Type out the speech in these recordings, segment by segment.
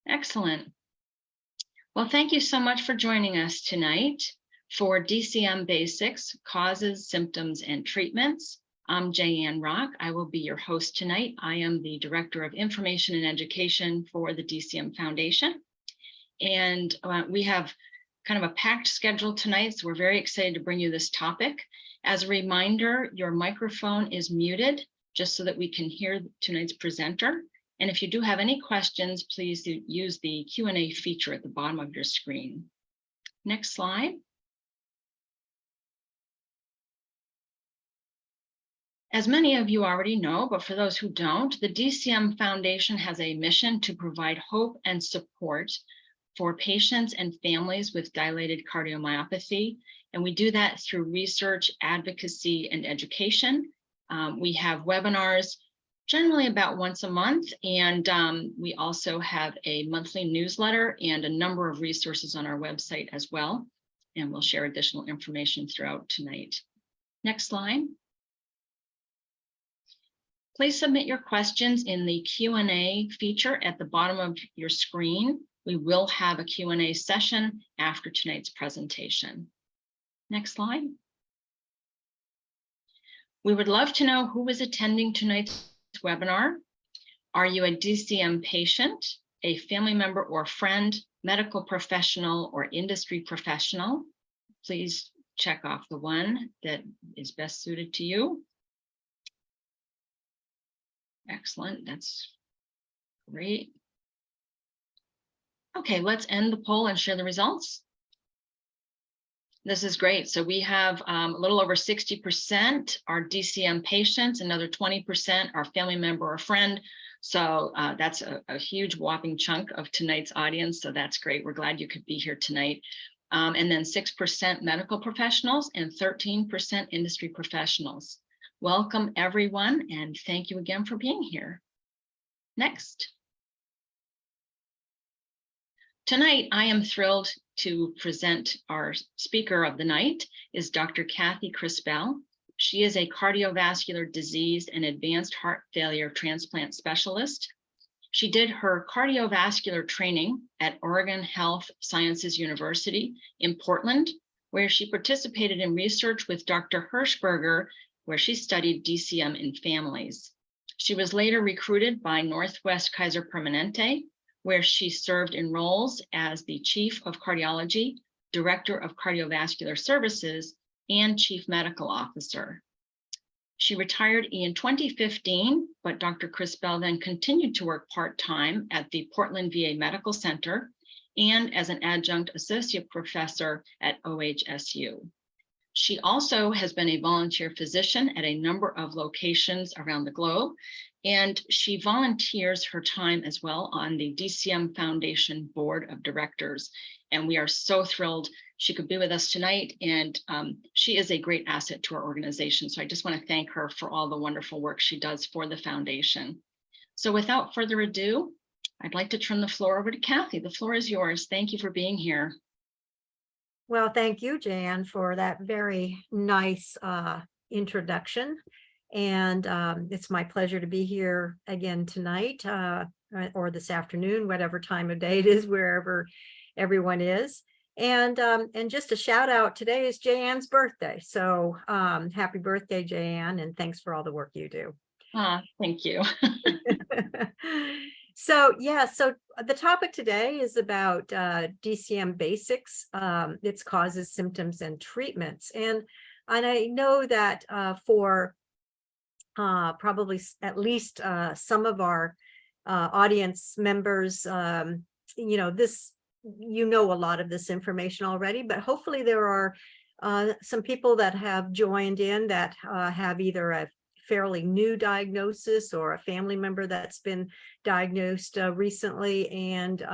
Excellent. Well, thank you so much for joining us tonight for DCM Basics, Causes, Symptoms, and Treatments. I'm Jayanne Rock. I will be your host tonight. I am the Director of Information and Education for the DCM Foundation. And we have kind of a packed schedule tonight, so we're very excited to bring you this topic. As a reminder, your microphone is muted just so that we can hear tonight's presenter. And if you do have any questions, please use the Q&A feature at the bottom of your screen. Next slide. As many of you already know, but for those who don't, the DCM Foundation has a mission to provide hope and support for patients and families with dilated cardiomyopathy. And we do that through research, advocacy, and education. We have webinars generally about once a month, and we also have a monthly newsletter and a number of resources on our website as well. And we'll share additional information throughout tonight. Next slide. Please submit your questions in the Q&A feature at the bottom of your screen. We will have a Q&A session after tonight's presentation. Next slide. We would love to know who is attending tonight's webinar. Are you a DCM patient, a family member or friend, medical professional, or industry professional? Please check off the one that is best suited to you. Excellent, that's great. Okay, let's end the poll and share the results. This is great. So we have a little over 60% are DCM patients, another 20% are family member or friend. So that's a huge whopping chunk of tonight's audience. So that's great. We're glad you could be here tonight. And then 6% medical professionals and 13% industry professionals. Welcome everyone, and thank you again for being here. Next. Tonight, I am thrilled to present our speaker of the night is Dr. Kathy Crispell. She is a cardiovascular disease and advanced heart failure transplant specialist. She did her cardiovascular training at Oregon Health Sciences University in Portland, where she participated in research with Dr. Hirschberger, where she studied DCM in families. She was later recruited by Northwest Kaiser Permanente, where she served in roles as the Chief of Cardiology, Director of Cardiovascular Services, and Chief Medical Officer. She retired in 2015, but Dr. Crispell then continued to work part-time at the Portland VA Medical Center and as an adjunct associate professor at OHSU. She also has been a volunteer physician at a number of locations around the globe, and she volunteers her time as well on the DCM Foundation Board of Directors. And we are so thrilled she could be with us tonight, and she is a great asset to our organization. So I just want to thank her for all the wonderful work she does for the foundation. So without further ado, I'd like to turn the floor over to Kathy. The floor is yours. Thank you for being here. Well, thank you, Jan, for that very nice introduction. And it's my pleasure to be here again tonight or this afternoon, whatever time of day it is, wherever everyone is. And just a shout out, today is Jayanne's birthday. So happy birthday, Jayanne, and thanks for all the work you do. Thank you. So yeah, so the topic today is about DCM basics, its causes, symptoms, and treatments. And I know that for probably at least some of our audience members, you know a lot of this information already, but hopefully there are some people that have joined in that have either a fairly new diagnosis or a family member that's been diagnosed recently, and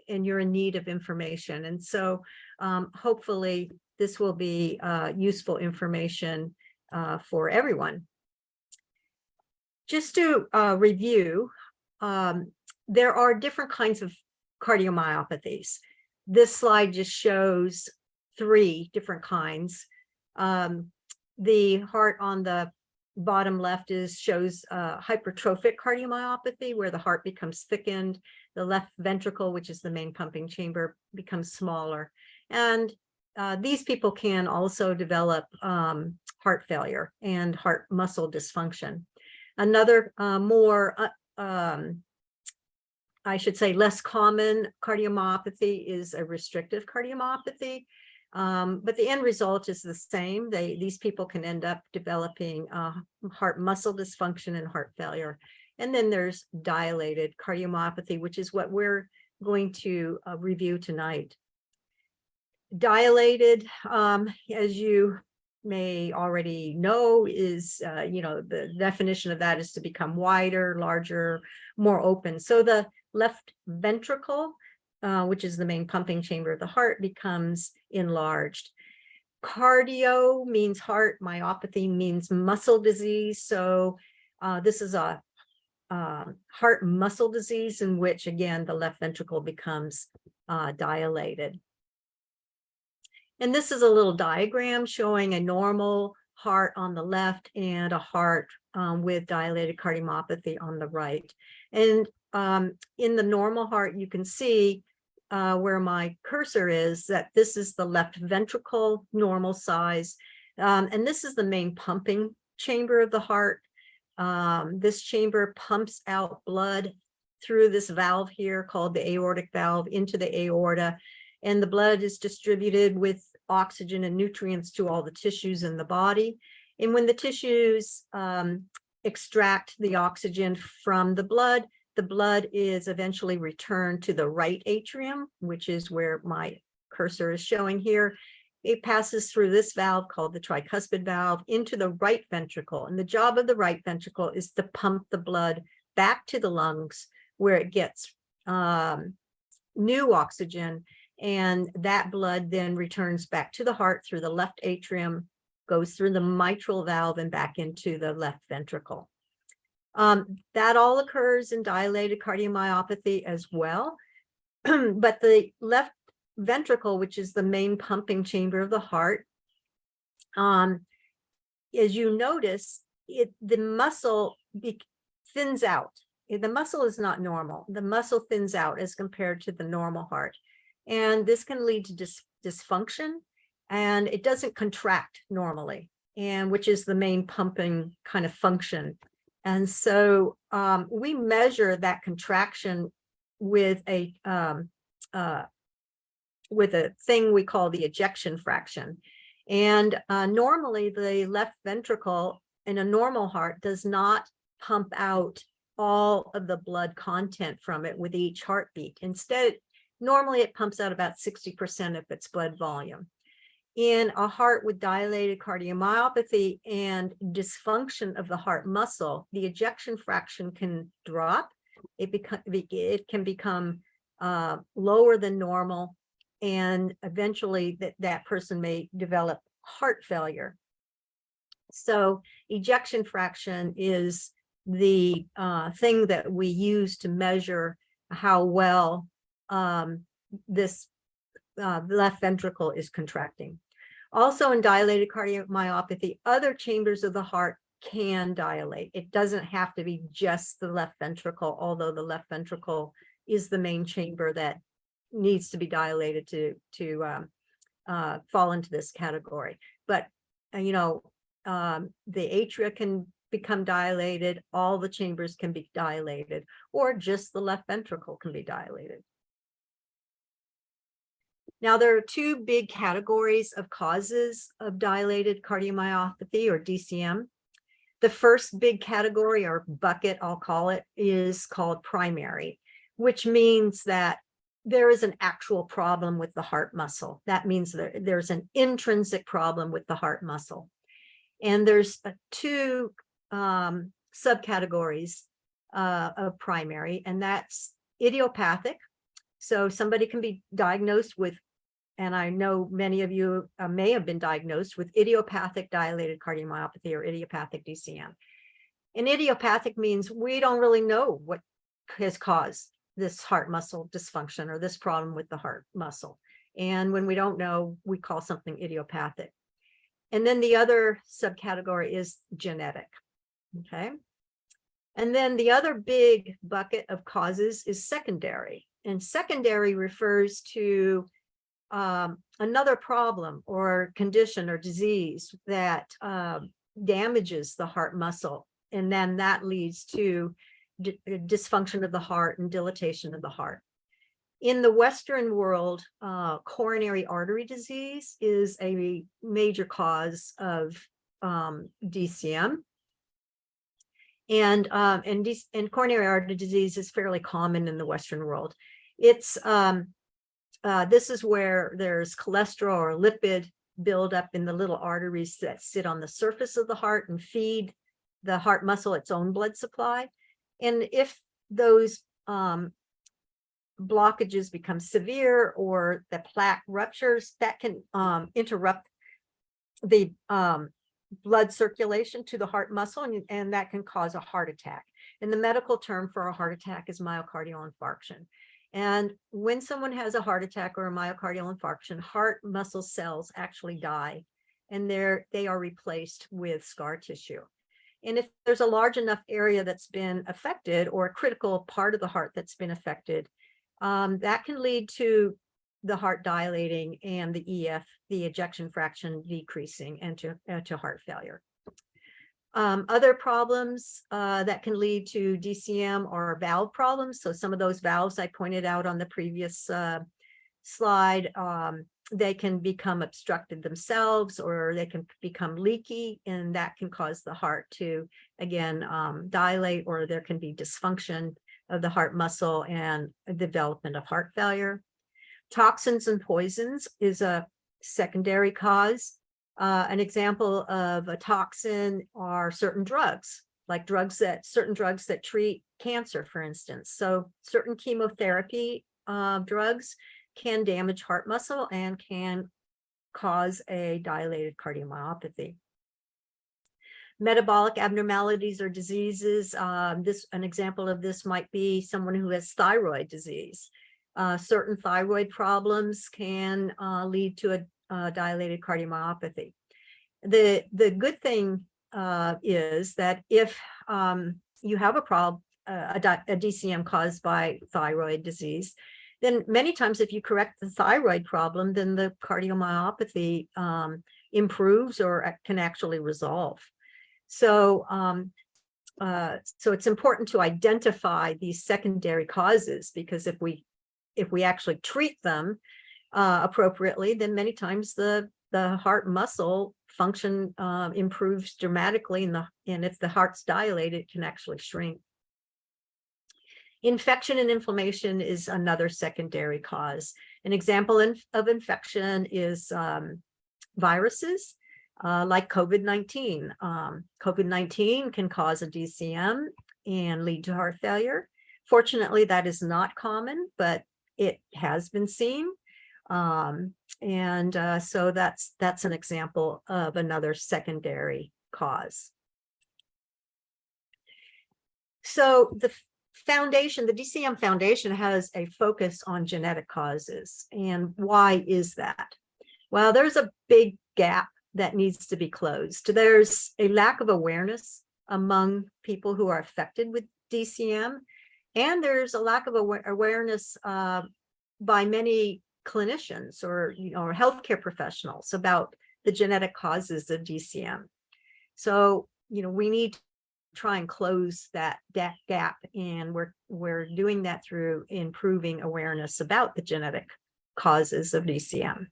you're in need of information. And so hopefully this will be useful information for everyone. Just to review, there are different kinds of cardiomyopathies. This slide just shows 3 different kinds. The heart on the bottom left shows hypertrophic cardiomyopathy, where the heart becomes thickened. The left ventricle, which is the main pumping chamber, becomes smaller. And these people can also develop heart failure and heart muscle dysfunction. Another I should say, less common cardiomyopathy is a restrictive cardiomyopathy. But the end result is the same. These people can end up developing heart muscle dysfunction and heart failure. And then there's dilated cardiomyopathy, which is what we're going to review tonight. Dilated, as you may already know, is, the definition of that is to become wider, larger, more open. So the left ventricle, which is the main pumping chamber of the heart, becomes enlarged. Cardio means heart, myopathy means muscle disease. So this is a heart muscle disease in which, again, the left ventricle becomes dilated. And this is a little diagram showing a normal heart on the left and a heart with dilated cardiomyopathy on the right. And in the normal heart, you can see where my cursor is, that this is the left ventricle, normal size. And this is the main pumping chamber of the heart. This chamber pumps out blood through this valve here called the aortic valve into the aorta. And the blood is distributed with oxygen and nutrients to all the tissues in the body. And when the tissues extract the oxygen from the blood is eventually returned to the right atrium, which is where my cursor is showing here. It passes through this valve called the tricuspid valve into the right ventricle. And the job of the right ventricle is to pump the blood back to the lungs, where it gets new oxygen. And that blood then returns back to the heart through the left atrium, goes through the mitral valve and back into the left ventricle. That all occurs in dilated cardiomyopathy as well. But the left ventricle, which is the main pumping chamber of the heart, as you notice, the muscle thins out. The muscle is not normal. The muscle thins out as compared to the normal heart. And this can lead to dysfunction, and it doesn't contract normally, and which is the main pumping kind of function. And so we measure that contraction with a thing we call the ejection fraction. And normally the left ventricle in a normal heart does not pump out all of the blood content from it with each heartbeat. Instead, normally it pumps out about 60% of its blood volume. In a heart with dilated cardiomyopathy and dysfunction of the heart muscle, the ejection fraction can drop. It can become lower than normal, and eventually that person may develop heart failure. So ejection fraction is the thing that we use to measure how well this left ventricle is contracting. Also, in dilated cardiomyopathy, other chambers of the heart can dilate. It doesn't have to be just the left ventricle, although the left ventricle is the main chamber that needs to be dilated to fall into this category. But the atria can become dilated, all the chambers can be dilated, or just the left ventricle can be dilated. Now, there are two big categories of causes of dilated cardiomyopathy, or DCM. The first big category, or bucket, I'll call it, is called primary, which means that there is an actual problem with the heart muscle. That means there's an intrinsic problem with the heart muscle. And there's two subcategories of primary, and that's idiopathic. So somebody can be diagnosed with, and I know many of you may have been diagnosed with idiopathic dilated cardiomyopathy or idiopathic DCM. And idiopathic means we don't really know what has caused this heart muscle dysfunction or this problem with the heart muscle. And when we don't know, we call something idiopathic. And then the other subcategory is genetic. Okay. And then the other big bucket of causes is secondary. And secondary refers to another problem or condition or disease that damages the heart muscle. And then that leads to dysfunction of the heart and dilatation of the heart. In the Western world, coronary artery disease is a major cause of DCM. And coronary artery disease is fairly common in the Western world. It's this is where there's cholesterol or lipid buildup in the little arteries that sit on the surface of the heart and feed the heart muscle its own blood supply. And if those blockages become severe or the plaque ruptures, that can interrupt the blood circulation to the heart muscle, and that can cause a heart attack. And the medical term for a heart attack is myocardial infarction. And when someone has a heart attack or a myocardial infarction, heart muscle cells actually die, and they are replaced with scar tissue. And if there's a large enough area that's been affected, or a critical part of the heart that's been affected, that can lead to the heart dilating and the EF, the ejection fraction, decreasing, and to heart failure. Other problems that can lead to DCM are valve problems. So some of those valves I pointed out on the previous slide, they can become obstructed themselves, or they can become leaky, and that can cause the heart to, again, dilate, or there can be dysfunction of the heart muscle and development of heart failure. Toxins and poisons is a secondary cause. An example of a toxin are certain drugs, like certain drugs that treat cancer, for instance. So certain chemotherapy drugs can damage heart muscle and can cause a dilated cardiomyopathy. Metabolic abnormalities or diseases. An example of this might be someone who has thyroid disease. Certain thyroid problems can lead to a dilated cardiomyopathy. The good thing is that if you have a DCM caused by thyroid disease, then many times if you correct the thyroid problem, then the cardiomyopathy improves or can actually resolve. So so it's important to identify these secondary causes, because if we actually treat them appropriately, then many times the heart muscle function improves dramatically, and if the heart's dilated, it can actually shrink. Infection and inflammation is another secondary cause. An example of infection is viruses like COVID-19. COVID-19 can cause a DCM and lead to heart failure. Fortunately, that is not common, but it has been seen. So that's an example of another secondary cause. So the DCM Foundation has a focus on genetic causes. And why is that? Well, there's a big gap that needs to be closed. There's a lack of awareness among people who are affected with DCM, and there's a lack of awareness by many clinicians or healthcare professionals about the genetic causes of DCM. So we need to try and close that gap, and we're doing that through improving awareness about the genetic causes of DCM.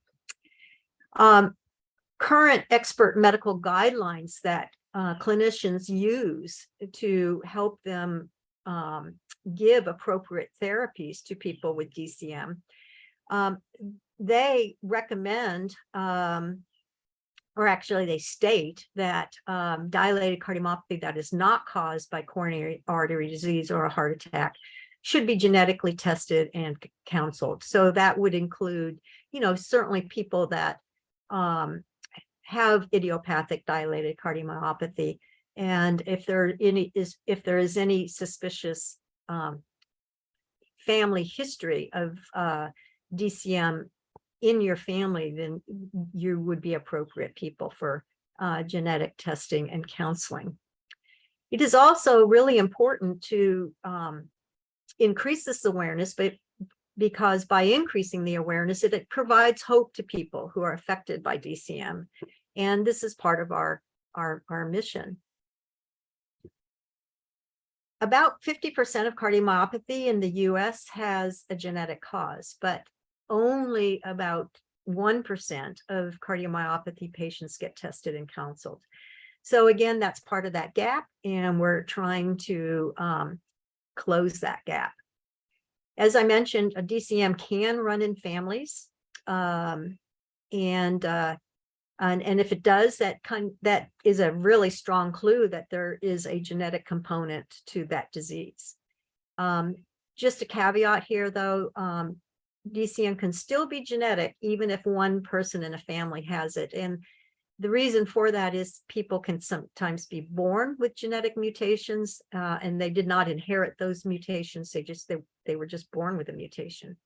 Current expert medical guidelines that clinicians use to help them give appropriate therapies to people with DCM, they recommend, or actually they state that dilated cardiomyopathy that is not caused by coronary artery disease or a heart attack should be genetically tested and counseled. So that would include, certainly people that have idiopathic dilated cardiomyopathy, and if there is any suspicious family history of DCM in your family, then you would be appropriate people for genetic testing and counseling. It is also really important to increase this awareness, but because by increasing the awareness, it provides hope to people who are affected by DCM. And this is part of our mission. About 50% of cardiomyopathy in the US has a genetic cause, but only about 1% of cardiomyopathy patients get tested and counseled. So again, that's part of that gap, and we're trying to close that gap. As I mentioned, a DCM can run in families, and if it does, that is a really strong clue that there is a genetic component to that disease. Just a caveat here, though, DCM can still be genetic even if one person in a family has it. And the reason for that is people can sometimes be born with genetic mutations, and they did not inherit those mutations. They were just born with a mutation.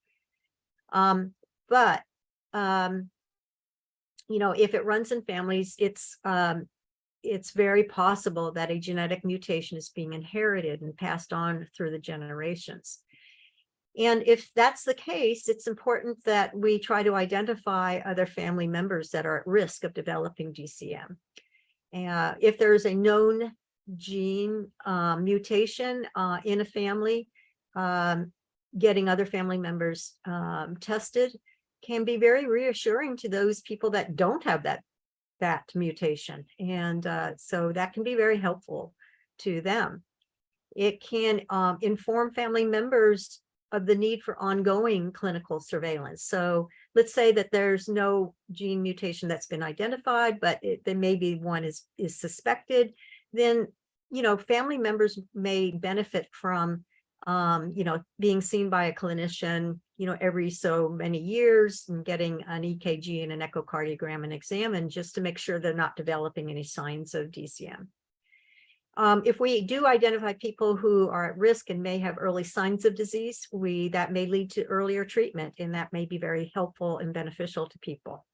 You know, if it runs in families, it's very possible that a genetic mutation is being inherited and passed on through the generations. And if that's the case, it's important that we try to identify other family members that are at risk of developing DCM. If there's a known gene mutation in a family, getting other family members tested can be very reassuring to those people that don't have that mutation. And so that can be very helpful to them. It can inform family members of the need for ongoing clinical surveillance. So let's say that there's no gene mutation that's been identified, but there may be one is suspected, then, you know, family members may benefit from, you know, being seen by a clinician, you know, every so many years, and getting an EKG and an echocardiogram and examined just to make sure they're not developing any signs of DCM. If we do identify people who are at risk and may have early signs of disease, that may lead to earlier treatment, and that may be very helpful and beneficial to people.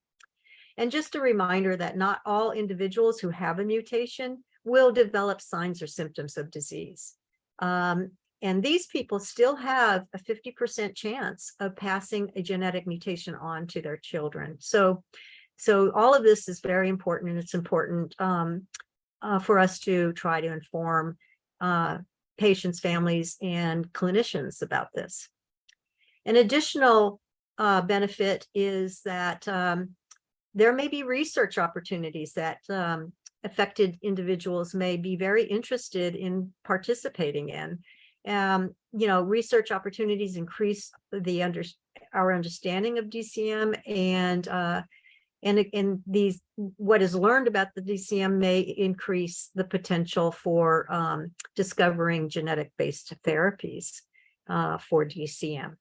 And just a reminder that not all individuals who have a mutation will develop signs or symptoms of disease. And these people still have a 50% chance of passing a genetic mutation on to their children. So all of this is very important, and it's important for us to try to inform patients, families, and clinicians about this. An additional benefit is that there may be research opportunities that affected individuals may be very interested in participating in. You know, research opportunities increase our understanding of DCM, and what is learned about the DCM may increase the potential for discovering genetic-based therapies for DCM.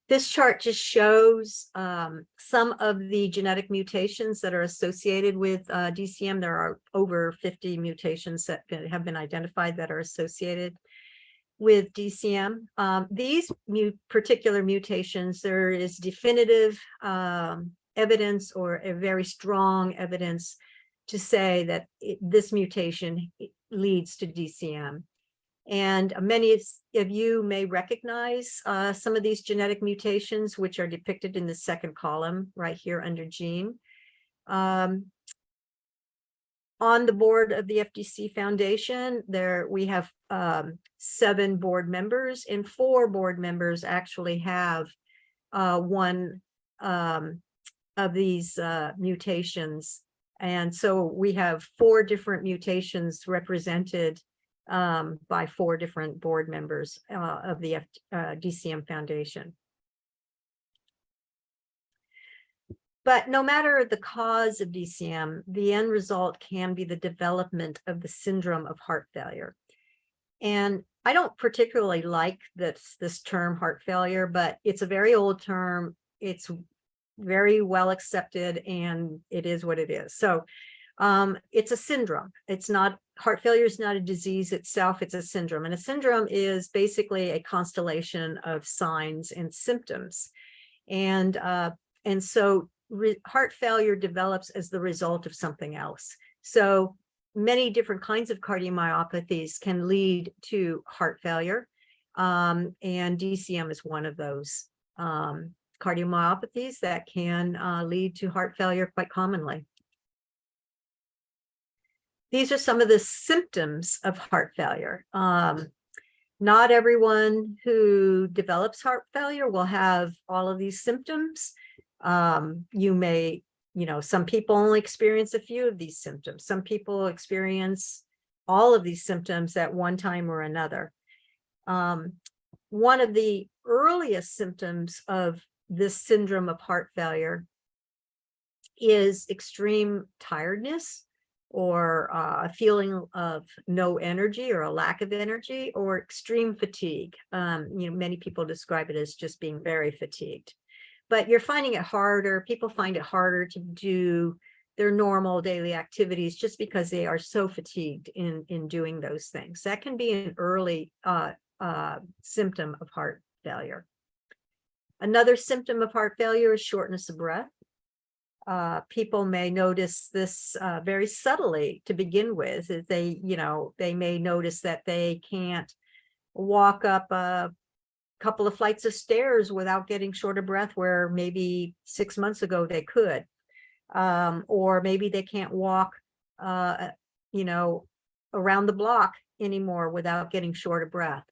This chart just shows some of the genetic mutations that are associated with DCM. There are over 50 mutations that have been identified that are associated with DCM. These particular mutations, there is definitive evidence or a very strong evidence to say that this mutation leads to DCM. And many of you may recognize some of these genetic mutations, which are depicted in the second column right here under gene. On the board of the FDC Foundation, we have 7 board members, and 4 board members actually have one of these mutations. And so we have 4 different mutations represented by 4 different board members of the DCM Foundation. But no matter the cause of DCM, the end result can be the development of the syndrome of heart failure. And I don't particularly like this term heart failure, but it's a very old term. It's very well accepted, and it is what it is. So it's a syndrome. It's not, heart failure is not a disease itself, it's a syndrome. And a syndrome is basically a constellation of signs and symptoms. And so heart failure develops as the result of something else. So many different kinds of cardiomyopathies can lead to heart failure. And DCM is one of those cardiomyopathies that can lead to heart failure quite commonly. These are some of the symptoms of heart failure. Not everyone who develops heart failure will have all of these symptoms. Some people only experience a few of these symptoms. Some people experience all of these symptoms at one time or another. One of the earliest symptoms of this syndrome of heart failure is extreme tiredness, or a feeling of no energy or a lack of energy, or extreme fatigue. Many people describe it as just being very fatigued. But you're finding it harder, people find it harder to do their normal daily activities just because they are so fatigued in doing those things. That can be an early symptom of heart failure. Another symptom of heart failure is shortness of breath. People may notice this very subtly to begin with. They may notice that they can't walk up a couple of flights of stairs without getting short of breath, where maybe 6 months ago they could. Or maybe they can't walk, around the block anymore without getting short of breath.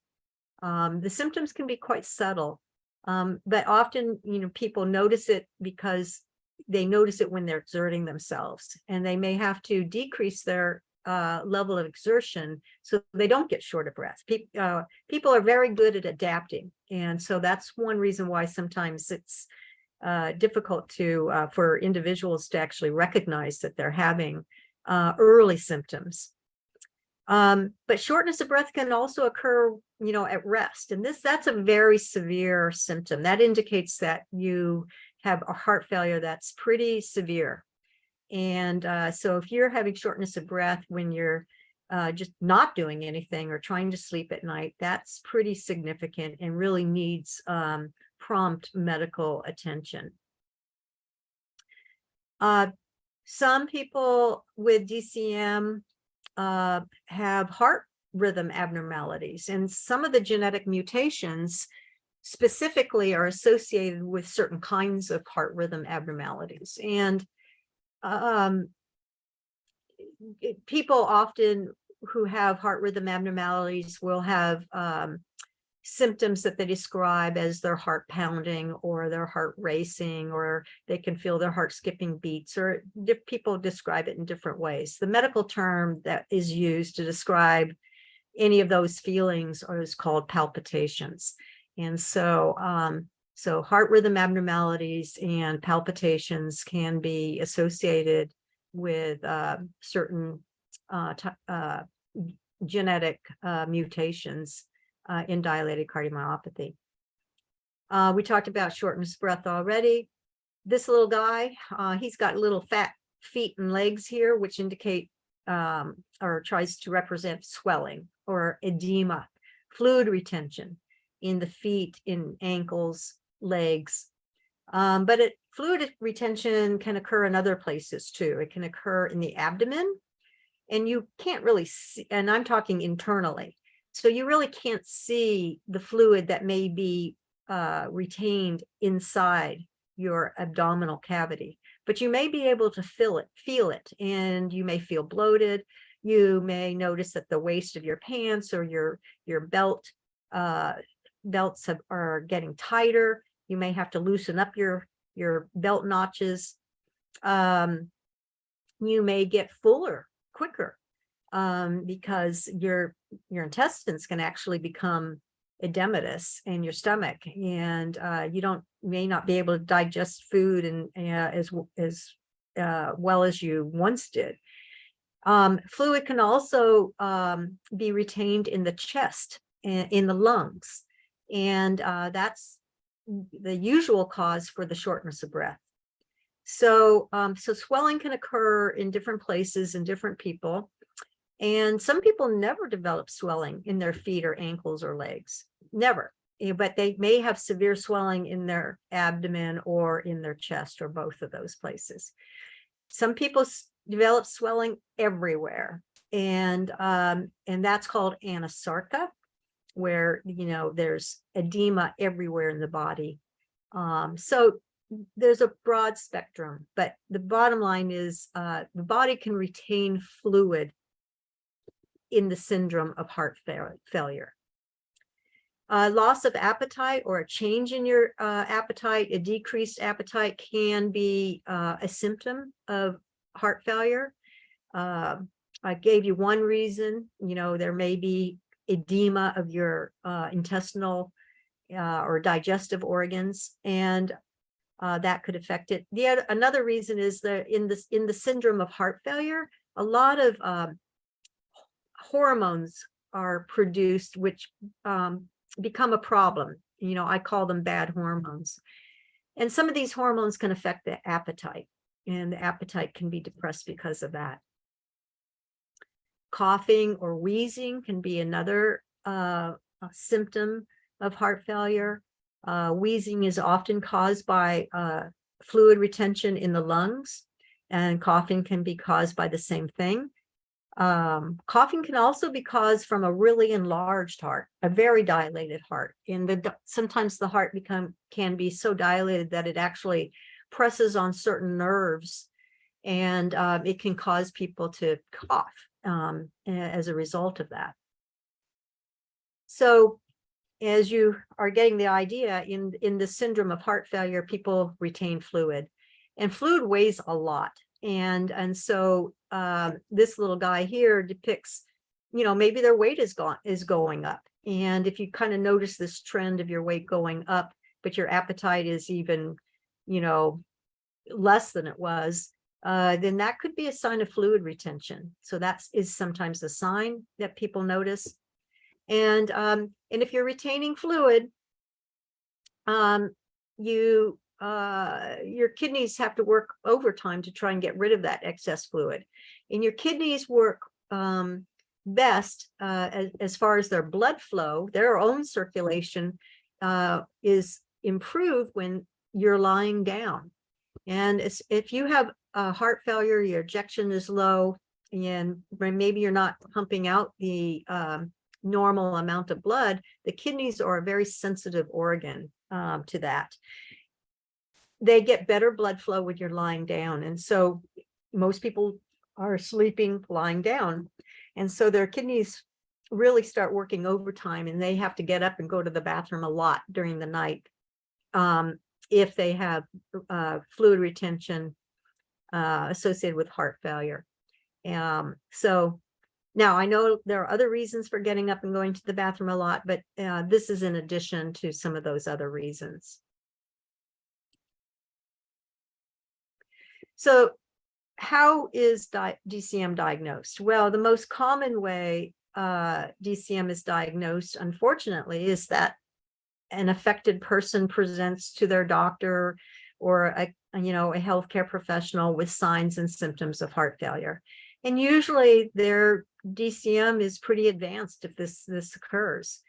The symptoms can be quite subtle, but often, people notice it because they notice it when they're exerting themselves, and they may have to decrease their level of exertion so they don't get short of breath. People are very good at adapting, and so that's one reason why sometimes it's difficult for individuals to actually recognize that they're having early symptoms. But shortness of breath can also occur, at rest, and that's a very severe symptom. That indicates that you have a heart failure that's pretty severe. And so if you're having shortness of breath when you're just not doing anything or trying to sleep at night, that's pretty significant and really needs prompt medical attention. Some people with DCM have heart rhythm abnormalities, and some of the genetic mutations specifically are associated with certain kinds of heart rhythm abnormalities. And people often who have heart rhythm abnormalities will have symptoms that they describe as their heart pounding or their heart racing, or they can feel their heart skipping beats, or people describe it in different ways. The medical term that is used to describe any of those feelings is called palpitations. And so heart rhythm abnormalities and palpitations can be associated with certain genetic mutations in dilated cardiomyopathy. We talked about shortness of breath already. This little guy, he's got little fat feet and legs here, which indicate or tries to represent swelling or edema, fluid retention in the feet, in ankles, legs. But fluid retention can occur in other places too. It can occur in the abdomen, and you can't really see, and I'm talking internally. So you really can't see the fluid that may be retained inside your abdominal cavity, but you may be able to feel it, and you may feel bloated. You may notice that the waist of your pants or your belts are getting tighter. You may have to loosen up your belt notches. You may get fuller quicker because your intestines can actually become edematous in your stomach, and you may not be able to digest food and as well as you once did. Fluid can also be retained in the chest and in the lungs, and that's the usual cause for the shortness of breath. So swelling can occur in different places in different people. And some people never develop swelling in their feet or ankles or legs, never, but they may have severe swelling in their abdomen or in their chest, or both of those places. Some people develop swelling everywhere. and that's called anasarca, where, there's edema everywhere in the body. So there's a broad spectrum, but the bottom line is the body can retain fluid in the syndrome of heart failure. Loss of appetite or a change in your appetite, a decreased appetite, can be a symptom of heart failure. I gave you one reason. There may be edema of your intestinal or digestive organs, and that could affect it. Another reason is that in the syndrome of heart failure, a lot of hormones are produced, which become a problem. I call them bad hormones. And some of these hormones can affect the appetite, and the appetite can be depressed because of that. Coughing or wheezing can be another symptom of heart failure. Wheezing is often caused by fluid retention in the lungs, and coughing can be caused by the same thing. Coughing can also be caused from a really enlarged heart, a very dilated heart. And sometimes the heart can be so dilated that it actually presses on certain nerves, and it can cause people to cough as a result of that. So as you are getting the idea, in the syndrome of heart failure, people retain fluid, and fluid weighs a lot. And so this little guy here depicts, maybe their weight is going up. And if you kind of notice this trend of your weight going up, but your appetite is even, less than it was, then that could be a sign of fluid retention. So that is sometimes a sign that people notice. And if you're retaining fluid, your kidneys have to work overtime to try and get rid of that excess fluid. And your kidneys work best as far as their blood flow. Their own circulation is improved when you're lying down. And if you have heart failure, your ejection is low, and maybe you're not pumping out the normal amount of blood, the kidneys are a very sensitive organ to that. They get better blood flow when you're lying down. And so most people are sleeping lying down. And so their kidneys really start working overtime, and they have to get up and go to the bathroom a lot during the night if they have fluid retention associated with heart failure. So now I know there are other reasons for getting up and going to the bathroom a lot, but this is in addition to some of those other reasons. So how is DCM diagnosed? Well, the most common way DCM is diagnosed, unfortunately, is that an affected person presents to their doctor or a healthcare professional with signs and symptoms of heart failure. And usually their DCM is pretty advanced if this occurs.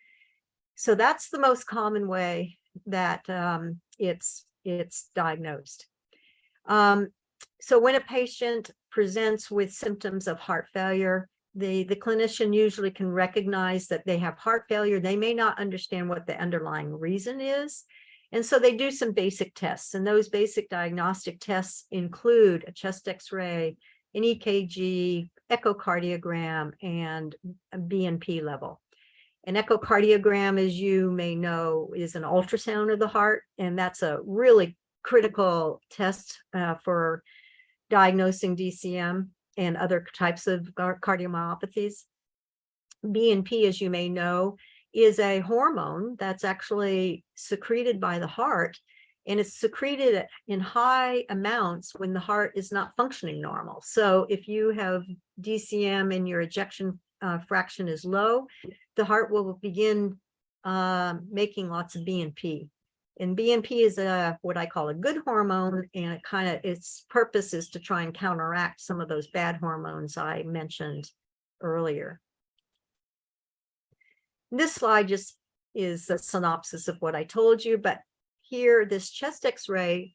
So that's the most common way that it's diagnosed. So when a patient presents with symptoms of heart failure, the clinician usually can recognize that they have heart failure. They may not understand what the underlying reason is. And so they do some basic tests. And those basic diagnostic tests include a chest X-ray, an EKG, echocardiogram, and a BNP level. An echocardiogram, as you may know, is an ultrasound of the heart, and that's a really critical test for diagnosing DCM and other types of cardiomyopathies. BNP, as you may know, is a hormone that's actually secreted by the heart, and it's secreted in high amounts when the heart is not functioning normal. So if you have DCM and your ejection fraction is low, the heart will begin making lots of BNP. And BNP is what I call a good hormone, and its purpose is to try and counteract some of those bad hormones I mentioned earlier. This slide just is a synopsis of what I told you, but here, this chest X-ray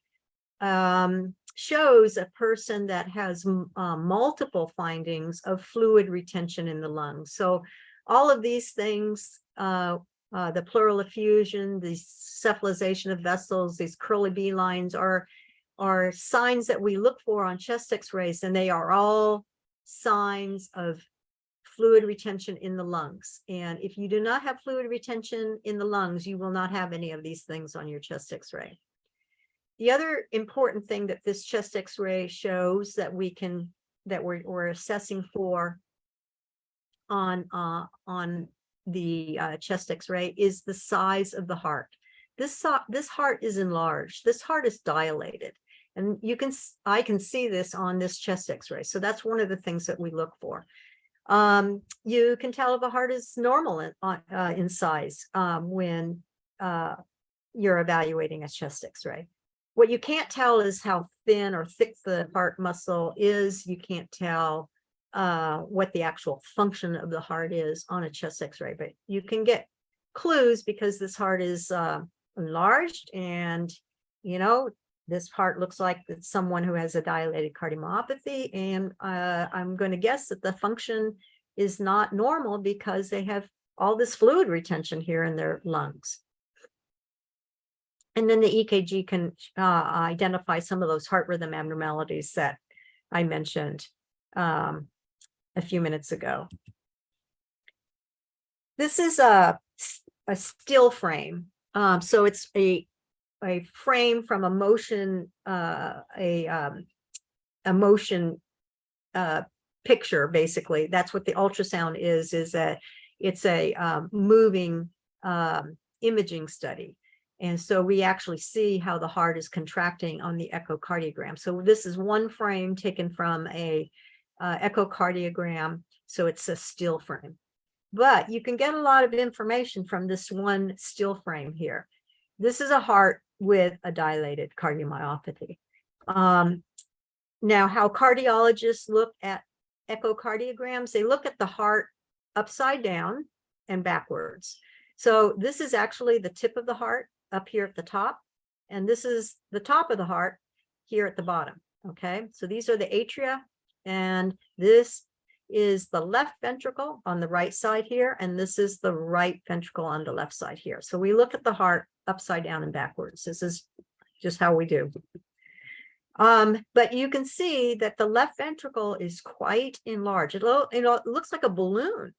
shows a person that has multiple findings of fluid retention in the lungs. So all of these things, the pleural effusion, the cephalization of vessels, these curly bee lines are signs that we look for on chest x-rays, and they are all signs of fluid retention in the lungs. And if you do not have fluid retention in the lungs, you will not have any of these things on your chest x-ray. The other important thing that this chest x-ray shows that we're assessing for on the chest x-ray is the size of the heart. This heart is enlarged. This heart is dilated. And I can see this on this chest x-ray. So that's one of the things that we look for. You can tell if a heart is normal in size when you're evaluating a chest x-ray. What you can't tell is how thin or thick the heart muscle is. You can't tell what the actual function of the heart is on a chest x-ray, but you can get clues because this heart is enlarged, and this heart looks like it's someone who has a dilated cardiomyopathy, and I'm going to guess that the function is not normal because they have all this fluid retention here in their lungs. And then the EKG can identify some of those heart rhythm abnormalities that I mentioned a few minutes ago. This is a still frame. So it's a frame from a motion, picture, basically. That's what the ultrasound is that it's a moving imaging study. And so we actually see how the heart is contracting on the echocardiogram. So this is one frame taken from a echocardiogram. So it's a still frame. But you can get a lot of information from this one still frame here. This is a heart with a dilated cardiomyopathy. Now, how cardiologists look at echocardiograms, they look at the heart upside down and backwards. So this is actually the tip of the heart up here at the top, and this is the top of the heart here at the bottom. Okay, so these are the atria, and this is the left ventricle on the right side here, and this is the right ventricle on the left side here. So we look at the heart upside down and backwards. This is just how we do. But you can see that the left ventricle is quite enlarged. It looks like a balloon,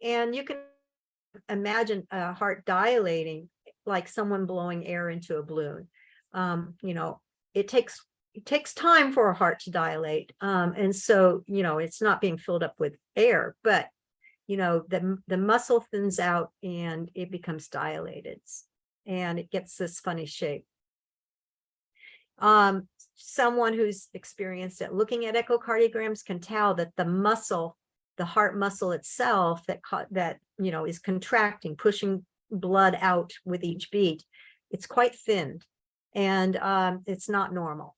and you can imagine a heart dilating like someone blowing air into a balloon. It takes time for a heart to dilate, and so it's not being filled up with air, but the muscle thins out and it becomes dilated, and it gets this funny shape. Someone who's experienced at looking at echocardiograms can tell that the heart muscle itself that is contracting, pushing blood out with each beat, it's quite thin, and it's not normal.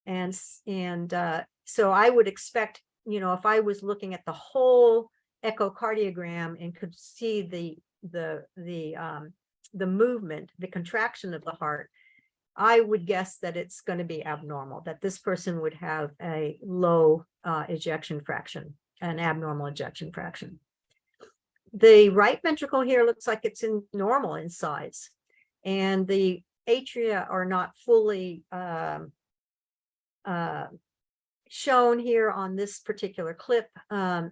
And so I would expect, if I was looking at the whole echocardiogram and could see the movement, the contraction of the heart, I would guess that it's going to be abnormal, that this person would have a low ejection fraction, an abnormal ejection fraction. The right ventricle here looks like it's normal in size, and the atria are not fully shown here on this particular clip.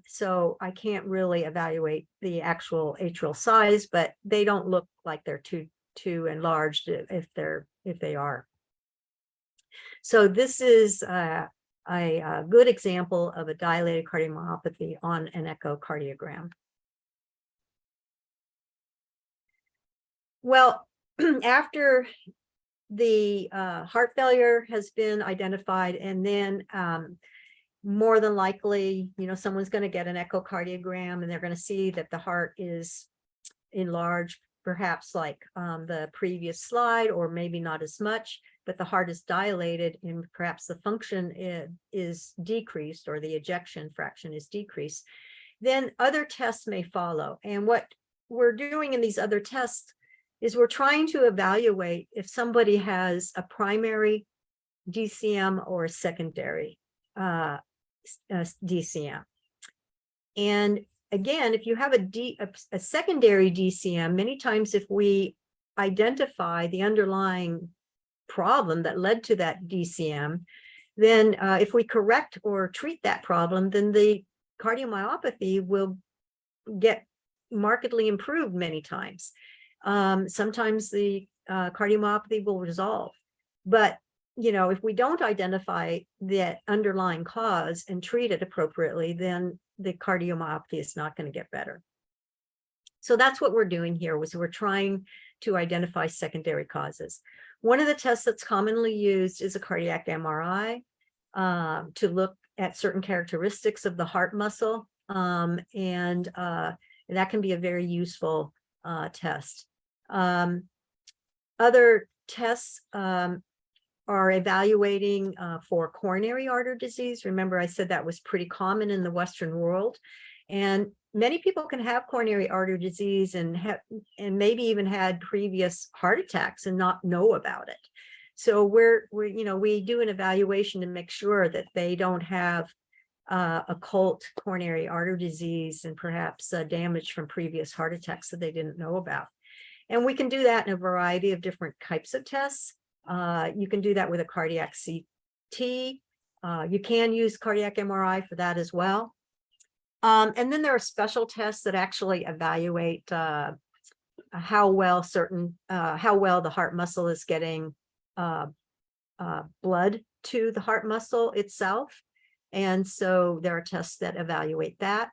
So I can't really evaluate the actual atrial size, but they don't look like they're too enlarged if they are. So this is a good example of a dilated cardiomyopathy on an echocardiogram. Well, after the heart failure has been identified, and then more than likely, someone's going to get an echocardiogram, and they're going to see that the heart is enlarged, perhaps like the previous slide, or maybe not as much, but the heart is dilated, and perhaps the function is decreased, or the ejection fraction is decreased. Then other tests may follow. And what we're doing in these other tests is we're trying to evaluate if somebody has a primary DCM or secondary DCM. And again, if you have a secondary DCM, many times if we identify the underlying problem that led to that DCM, then if we correct or treat that problem, then the cardiomyopathy will get markedly improved many times. Sometimes the cardiomyopathy will resolve. But, you know, if we don't identify the underlying cause and treat it appropriately, then the cardiomyopathy is not going to get better. So that's what we're doing here, was we're trying to identify secondary causes. One of the tests that's commonly used is a cardiac MRI to look at certain characteristics of the heart muscle. And that can be a very useful test. Other tests are evaluating for coronary artery disease. Remember, I said that was pretty common in the Western world. And many people can have coronary artery disease and maybe even had previous heart attacks and not know about it. So we do an evaluation to make sure that they don't have occult coronary artery disease and perhaps damage from previous heart attacks that they didn't know about. And we can do that in a variety of different types of tests. You can do that with a cardiac CT. You can use cardiac MRI for that as well. And then there are special tests that actually evaluate how well the heart muscle is getting blood to the heart muscle itself. And so there are tests that evaluate that.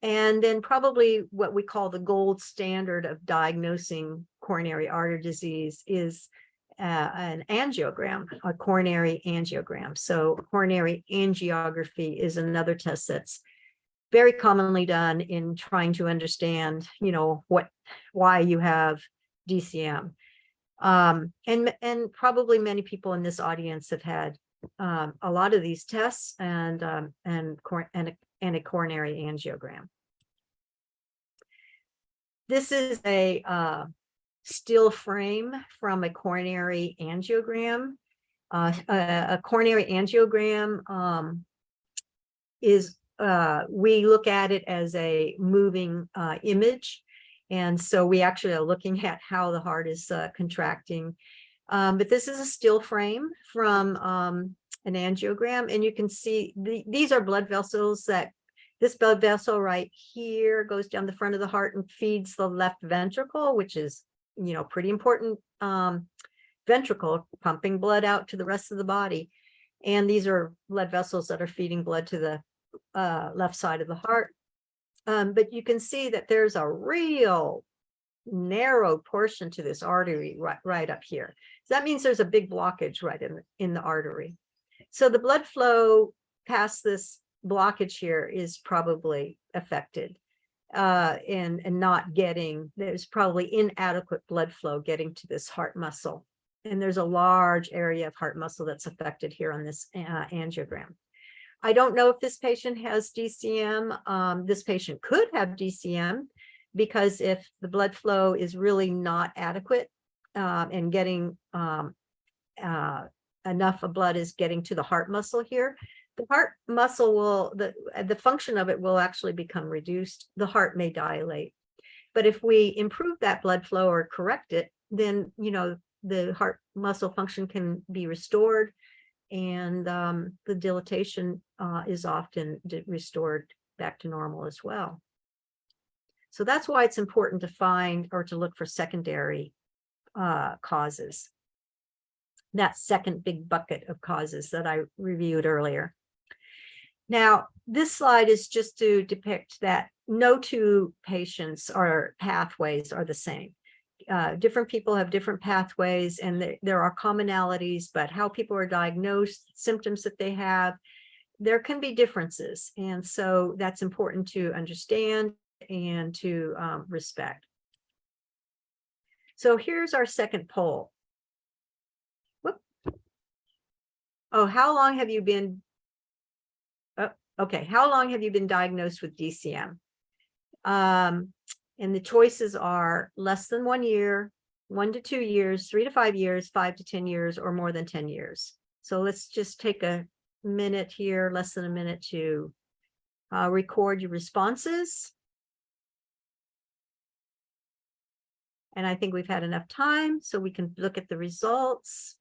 And then probably what we call the gold standard of diagnosing coronary artery disease is an angiogram, a coronary angiogram. So coronary angiography is another test that's very commonly done in trying to understand, why you have DCM. And probably many people in this audience have had a lot of these tests and a coronary angiogram. This is a still frame from a coronary angiogram. A coronary angiogram is, we look at it as a moving image. And so we actually are looking at how the heart is contracting. But this is a still frame from an angiogram. And you can see these are blood vessels this blood vessel right here goes down the front of the heart and feeds the left ventricle, which is, pretty important ventricle, pumping blood out to the rest of the body. And these are blood vessels that are feeding blood to the left side of the heart. But you can see that there's a real narrow portion to this artery right up here. So that means there's a big blockage right in the artery. So the blood flow past this blockage here is probably affected and not getting, there's probably inadequate blood flow getting to this heart muscle. And there's a large area of heart muscle that's affected here on this angiogram. I don't know if this patient has DCM. This patient could have DCM because if the blood flow is really not adequate and getting enough of blood is getting to the heart muscle here, the heart muscle will, the function of it will actually become reduced. The heart may dilate. But if we improve that blood flow or correct it, then, the heart muscle function can be restored, and the dilatation is often restored back to normal as well. So that's why it's important to find or to look for secondary causes. That second big bucket of causes that I reviewed earlier. Now, this slide is just to depict that no two patients or pathways are the same. Different people have different pathways, and there are commonalities, but how people are diagnosed, symptoms that they have, there can be differences. And so that's important to understand and to respect. So here's our second poll. Whoop. Oh, how long have you been? Oh, okay. How long have you been diagnosed with DCM? And the choices are less than 1 year, 1 to 2 years, 3 to 5 years, 5 to 10 years, or more than 10 years. So let's just take a minute here, less than a minute, to record your responses. And I think we've had enough time so we can look at the results.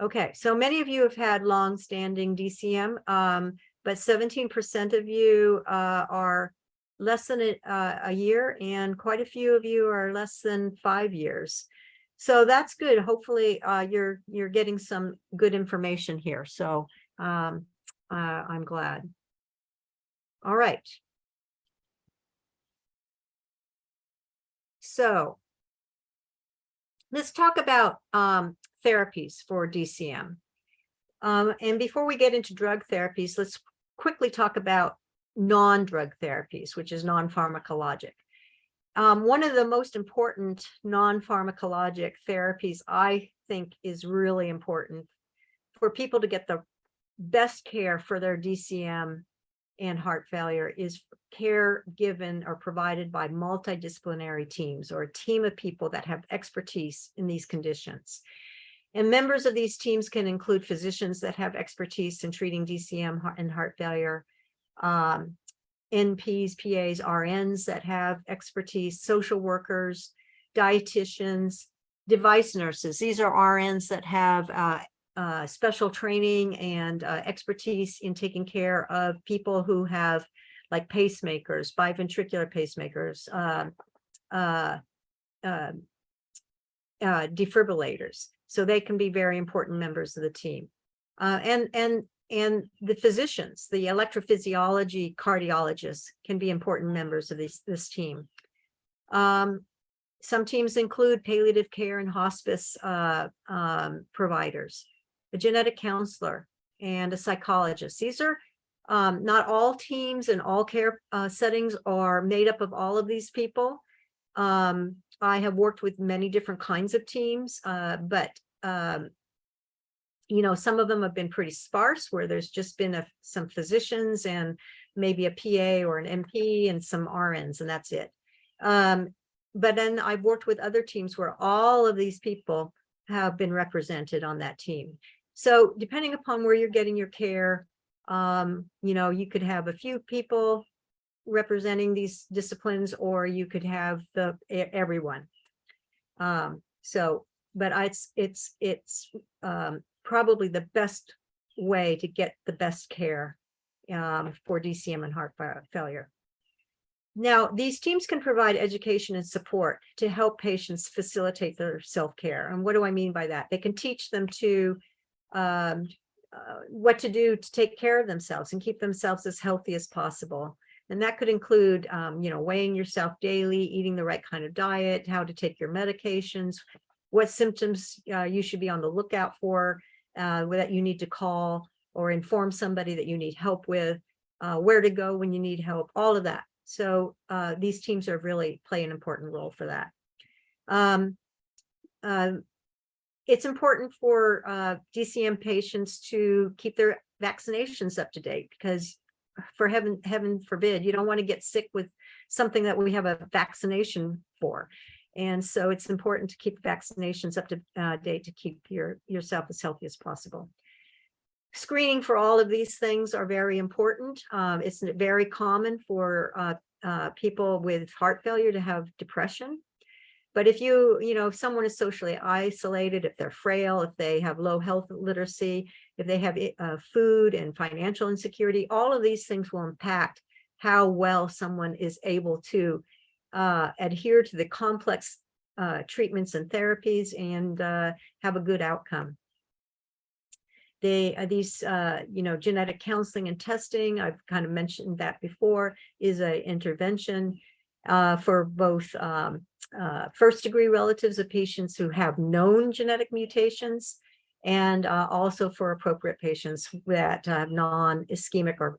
Okay, so many of you have had long-standing DCM, but 17% of you are less than a year, and quite a few of you are less than 5 years. So that's good. Hopefully, you're getting some good information here. So I'm glad. All right. So let's talk about therapies for DCM. And before we get into drug therapies, let's quickly talk about non-drug therapies, which is non-pharmacologic. One of the most important non-pharmacologic therapies, I think, is really important for people to get the best care for their DCM and heart failure, is care given or provided by multidisciplinary teams, or a team of people that have expertise in these conditions. And members of these teams can include physicians that have expertise in treating DCM and heart failure, NPs, PAs, RNs that have expertise, social workers, dietitians, device nurses. These are RNs that have special training and expertise in taking care of people who have, like, pacemakers, biventricular pacemakers, defibrillators. So they can be very important members of the team. And the physicians, the electrophysiology cardiologists, can be important members of this team. Some teams include palliative care and hospice providers, a genetic counselor, and a psychologist. These are not all teams and all care settings are made up of all of these people. I have worked with many different kinds of teams, but you know, some of them have been pretty sparse, where there's just been some physicians and maybe a PA or an MP and some RNs, and that's it. But then I've worked with other teams where all of these people have been represented on that team. So depending upon where you're getting your care, you know, you could have a few people representing these disciplines, or you could have everyone. But it's probably the best way to get the best care for DCM and heart failure. Now, these teams can provide education and support to help patients facilitate their self-care. And what do I mean by that? They can teach them to what to do to take care of themselves and keep themselves as healthy as possible. And that could include, you know, weighing yourself daily, eating the right kind of diet, how to take your medications, what symptoms you should be on the lookout for, that you need to call or inform somebody that you need help with, where to go when you need help, all of that. So these teams are really play an important role for that. It's important for DCM patients to keep their vaccinations up to date, because for heaven forbid, you don't want to get sick with something that we have a vaccination for. And so it's important to keep vaccinations up to date to keep yourself as healthy as possible. Screening for all of these things are very important. It's very common for people with heart failure to have depression. But if if someone is socially isolated, if they're frail, if they have low health literacy, if they have food and financial insecurity, all of these things will impact how well someone is able to adhere to the complex treatments and therapies and have a good outcome. These genetic counseling and testing, I've kind of mentioned that before, is an intervention for both first-degree relatives of patients who have known genetic mutations, and also for appropriate patients that have non-ischemic or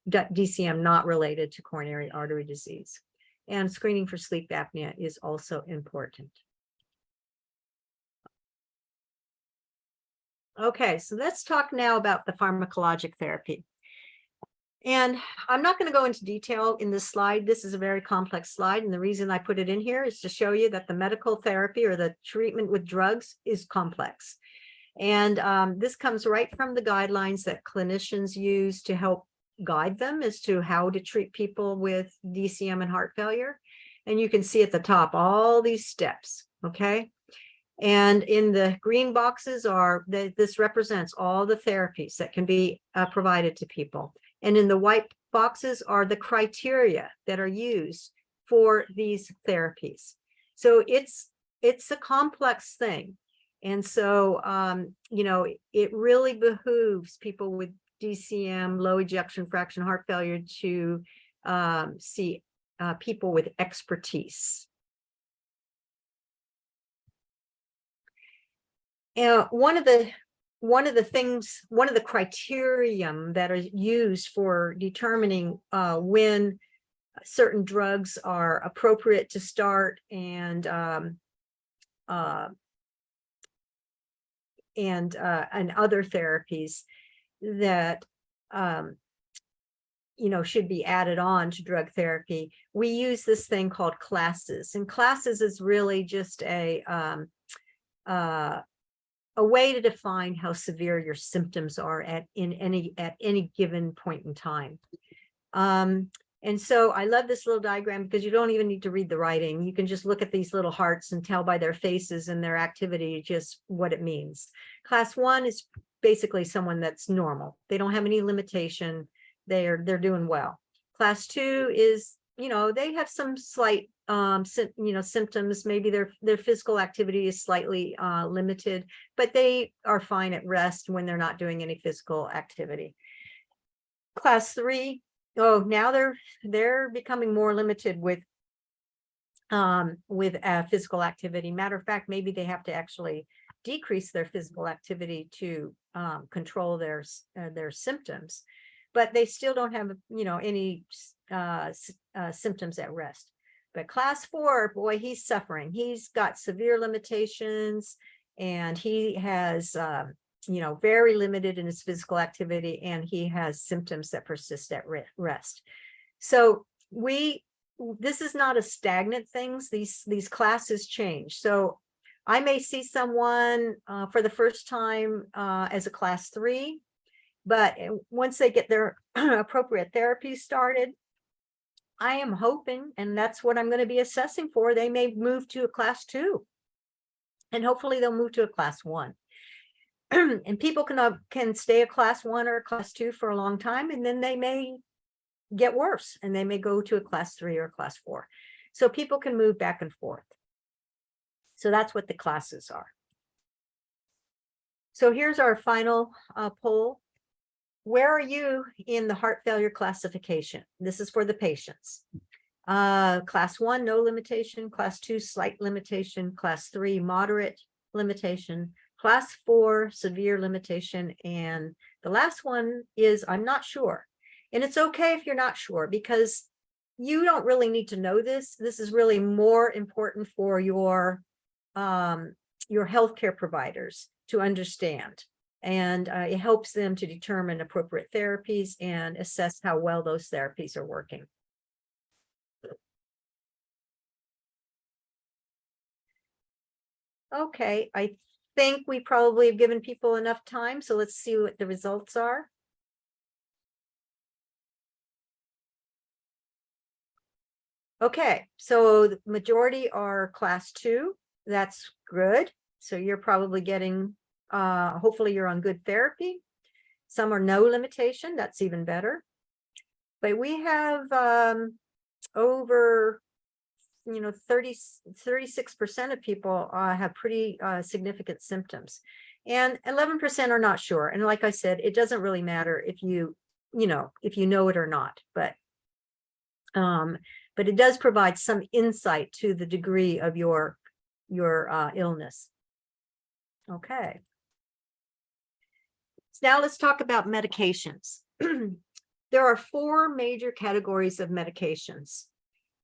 DCM not related to coronary artery disease. And screening for sleep apnea is also important. Okay, so let's talk now about the pharmacologic therapy. And I'm not going to go into detail in this slide. This is a very complex slide. And the reason I put it in here is to show you that the medical therapy or the treatment with drugs is complex. And this comes right from the guidelines that clinicians use to help guide them as to how to treat people with DCM and heart failure. And you can see at the top all these steps, okay? And in the green boxes this represents all the therapies that can be provided to people. And in the white boxes are the criteria that are used for these therapies. So it's a complex thing. And so, you know, it really behooves people with DCM, low ejection fraction heart failure, to see people with expertise. And one of the criterion that are used for determining when certain drugs are appropriate to start and other therapies that you know, should be added on to drug therapy. We use this thing called classes, and classes is really just a way to define how severe your symptoms are at any given point in time. And so I love this little diagram because you don't even need to read the writing. You can just look at these little hearts and tell by their faces and their activity just what it means. Class 1 is basically someone that's normal. They don't have any limitation. They're doing well. Class 2 is, you know, they have some slight symptoms. Maybe their physical activity is slightly limited, but they are fine at rest when they're not doing any physical activity. Class 3, now they're becoming more limited with physical activity. Matter of fact, maybe they have to actually decrease their physical activity to control their symptoms, but they still don't have, you know, any symptoms at rest. But class 4, boy, he's suffering. He's got severe limitations, and he has, you know, very limited in his physical activity, and he has symptoms that persist at rest. So this is not a stagnant thing. These classes change. So I may see someone for the first time as a class 3, but once they get their appropriate therapy started, I am hoping, and that's what I'm going to be assessing for, they may move to a class 2, and hopefully they'll move to a class 1. And people can stay a class 1 or a class 2 for a long time, and then they may get worse, and they may go to a class 3 or a class 4. So people can move back and forth. So that's what the classes are. So here's our final poll. Where are you in the heart failure classification? This is for the patients. Class 1, no limitation. Class 2, slight limitation. Class 3, moderate limitation. Class 4, severe limitation. And the last one is I'm not sure. And it's okay if you're not sure, because you don't really need to know this. This is really more important for your healthcare providers to understand. And it helps them to determine appropriate therapies and assess how well those therapies are working. Okay, I think we probably have given people enough time, so let's see what the results are. Okay, so the majority are class 2. That's good. So you're probably getting, hopefully you're on good therapy. Some are no limitation. That's even better. But we have over, 36% of people have pretty significant symptoms, and 11% are not sure. And like I said, it doesn't really matter if you know it or not, but it does provide some insight to the degree of your illness. Okay. So now let's talk about medications. There are 4 major categories of medications,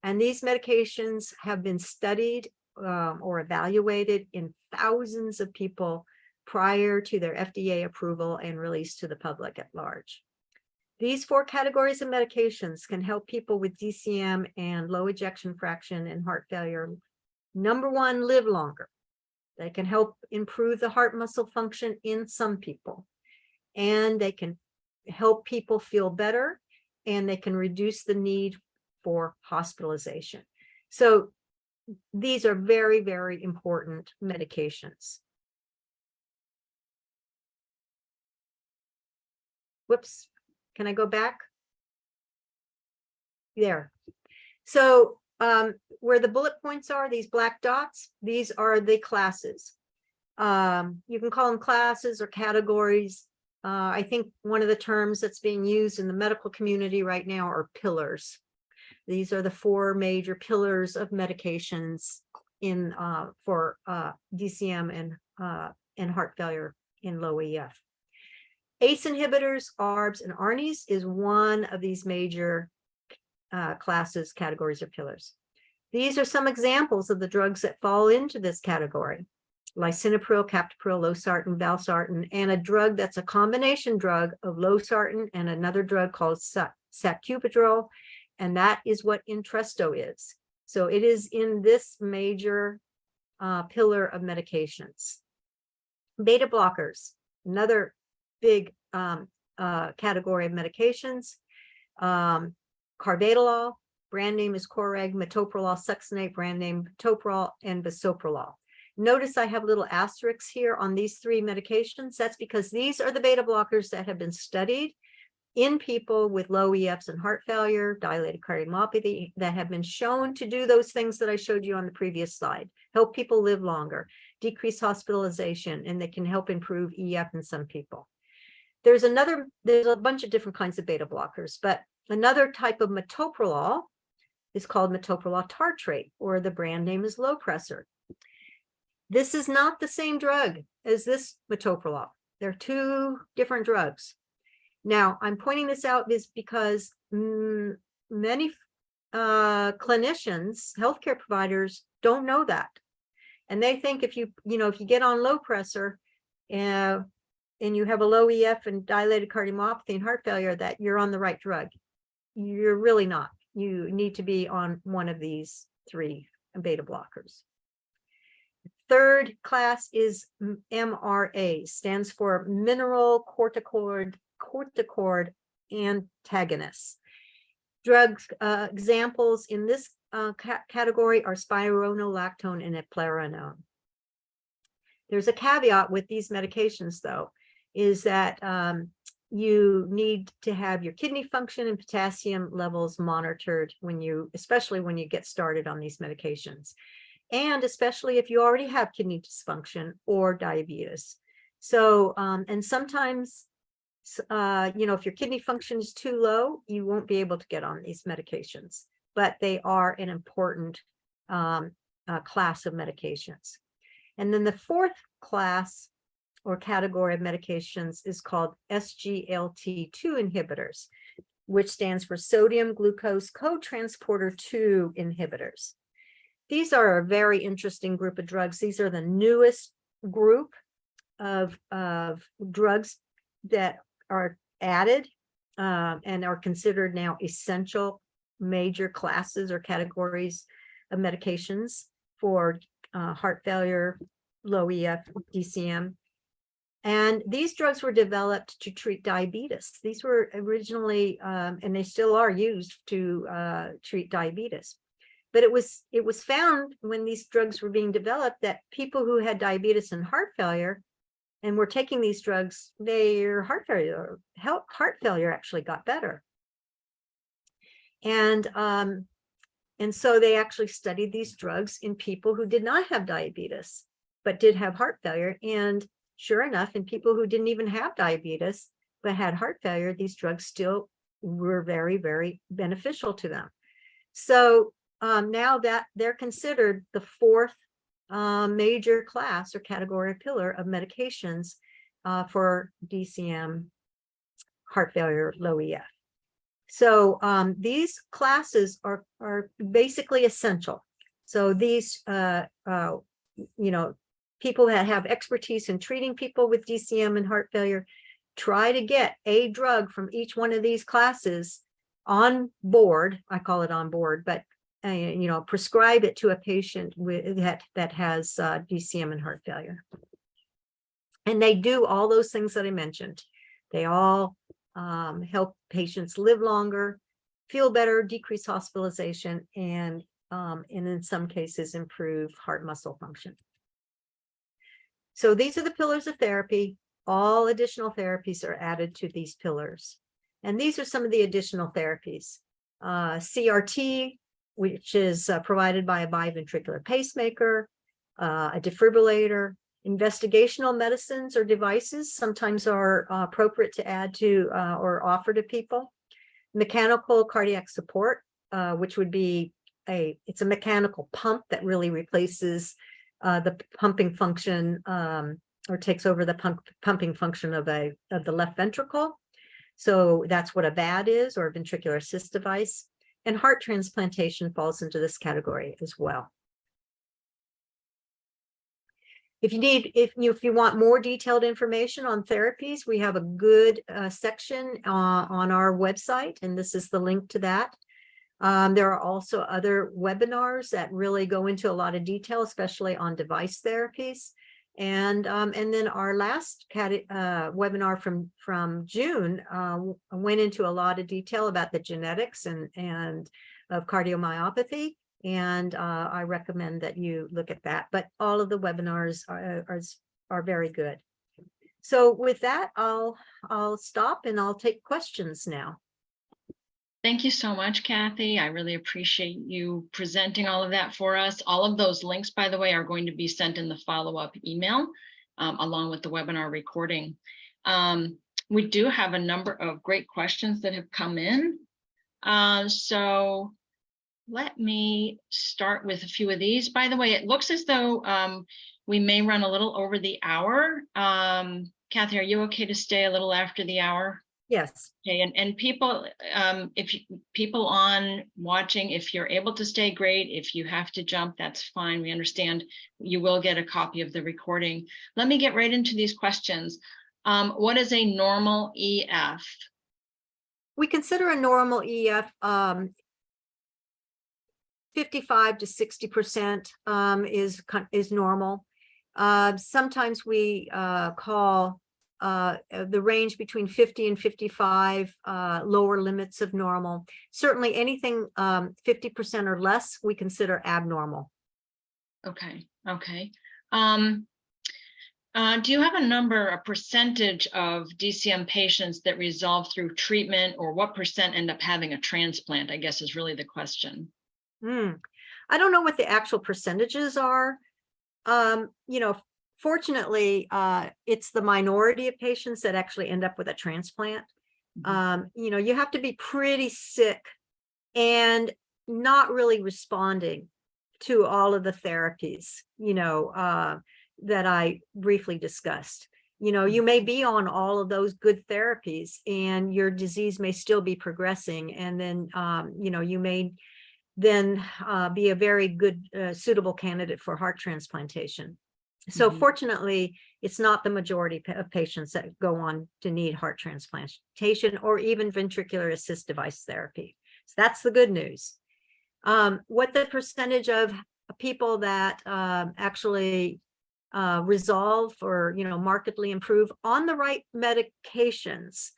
and these medications have been studied or evaluated in thousands of people prior to their FDA approval and release to the public at large. These 4 categories of medications can help people with DCM and low ejection fraction and heart failure. Number 1, live longer. They can help improve the heart muscle function in some people, and they can help people feel better, and they can reduce the need for hospitalization. So these are very, very important medications. Whoops, can I go back? There. So where the bullet points are, these black dots, these are the classes. You can call them classes or categories. I think one of the terms that's being used in the medical community right now are pillars. These are the 4 major pillars of medications in for DCM and heart failure in low EF. ACE inhibitors, ARBs, and ARNIs is one of these major classes, categories, or pillars. These are some examples of the drugs that fall into this category: lisinopril, captopril, losartan, valsartan, and a drug that's a combination drug of losartan and another drug called sacubitril, and that is what Entresto is. So it is in this major pillar of medications. Beta blockers, another big category of medications. Carvedilol, brand name is Coreg, metoprolol, succinate, brand name Toprol, and bisoprolol. Notice I have little asterisks here on these 3 medications. That's because these are the beta blockers that have been studied in people with low EFs and heart failure, dilated cardiomyopathy, that have been shown to do those things that I showed you on the previous slide: help people live longer, decrease hospitalization, and they can help improve EF in some people. There's a bunch of different kinds of beta blockers, but another type of metoprolol is called metoprolol tartrate, or the brand name is Lopressor. This is not the same drug as this metoprolol. They're 2 different drugs. Now, I'm pointing this out is because many clinicians, healthcare providers, don't know that. And they think if you get on Lopressor and you have a low EF and dilated cardiomyopathy and heart failure, that you're on the right drug. You're really not. You need to be on one of these 3 beta blockers. Third class is MRA, stands for mineral corticoid antagonists. Drugs examples in this category are spironolactone and eplerenone. There's a caveat with these medications, though, is that you need to have your kidney function and potassium levels monitored especially when you get started on these medications, and especially if you already have kidney dysfunction or diabetes. So, and sometimes, if your kidney function is too low, you won't be able to get on these medications, but they are an important class of medications. And then the 4th class or category of medications is called SGLT2 inhibitors, which stands for sodium glucose cotransporter 2 inhibitors. These are a very interesting group of drugs. These are the newest group of drugs that are added and are considered now essential major classes or categories of medications for heart failure, low EF, DCM. And these drugs were developed to treat diabetes. These were originally, and they still are used to treat diabetes. But it was found when these drugs were being developed that people who had diabetes and heart failure and were taking these drugs, their heart failure actually got better. And so they actually studied these drugs in people who did not have diabetes, but did have heart failure. And sure enough, in people who didn't even have diabetes, but had heart failure, these drugs still were very, very beneficial to them. So now that they're considered the 4th major class or category or pillar of medications for DCM, heart failure, low EF. So these classes are basically essential. So these, people that have expertise in treating people with DCM and heart failure try to get a drug from each one of these classes on board. I call it on board, but prescribe it to a patient with that has DCM and heart failure. And they do all those things that I mentioned. They all help patients live longer, feel better, decrease hospitalization, and in some cases improve heart muscle function. So these are the pillars of therapy. All additional therapies are added to these pillars. And these are some of the additional therapies. CRT, which is provided by a biventricular pacemaker, a defibrillator. Investigational medicines or devices sometimes are appropriate to add to or offer to people. Mechanical cardiac support, which would be it's a mechanical pump that really replaces the pumping function or takes over the pumping function of the left ventricle. So that's what a VAD is, or a ventricular assist device. And heart transplantation falls into this category as well. If you want more detailed information on therapies, we have a good section on our website, and this is the link to that. There are also other webinars that really go into a lot of detail, especially on device therapies. And then our last webinar from June went into a lot of detail about the genetics and of cardiomyopathy. And I recommend that you look at that. But all of the webinars are very good. So with that, I'll stop and I'll take questions now. Thank you so much, Kathy. I really appreciate you presenting all of that for us. All of those links, by the way, are going to be sent in the follow-up email along with the webinar recording. We do have a number of great questions that have come in. So let me start with a few of these. By the way, it looks as though we may run a little over the hour. Kathy, are you okay to stay a little after the hour? Yes. Okay, and people, people on watching, if you're able to stay, great. If you have to jump, that's fine. We understand. You will get a copy of the recording. Let me get right into these questions. What is a normal EF? We consider a normal EF 55 to 60% is normal. Sometimes we call the range between 50 and 55 lower limits of normal. Certainly anything 50% or less we consider abnormal. Okay. Do you have a percentage of DCM patients that resolve through treatment, or what percent end up having a transplant, I guess is really the question. I don't know what the actual percentages are. Fortunately, it's the minority of patients that actually end up with a transplant. You have to be pretty sick and not really responding to all of the therapies, that I briefly discussed. You may be on all of those good therapies and your disease may still be progressing. And then, you may then be a very good, suitable candidate for heart transplantation. So fortunately, it's not the majority of patients that go on to need heart transplantation or even ventricular assist device therapy. So that's the good news. What the percentage of people that actually resolve or, markedly improve on the right medications,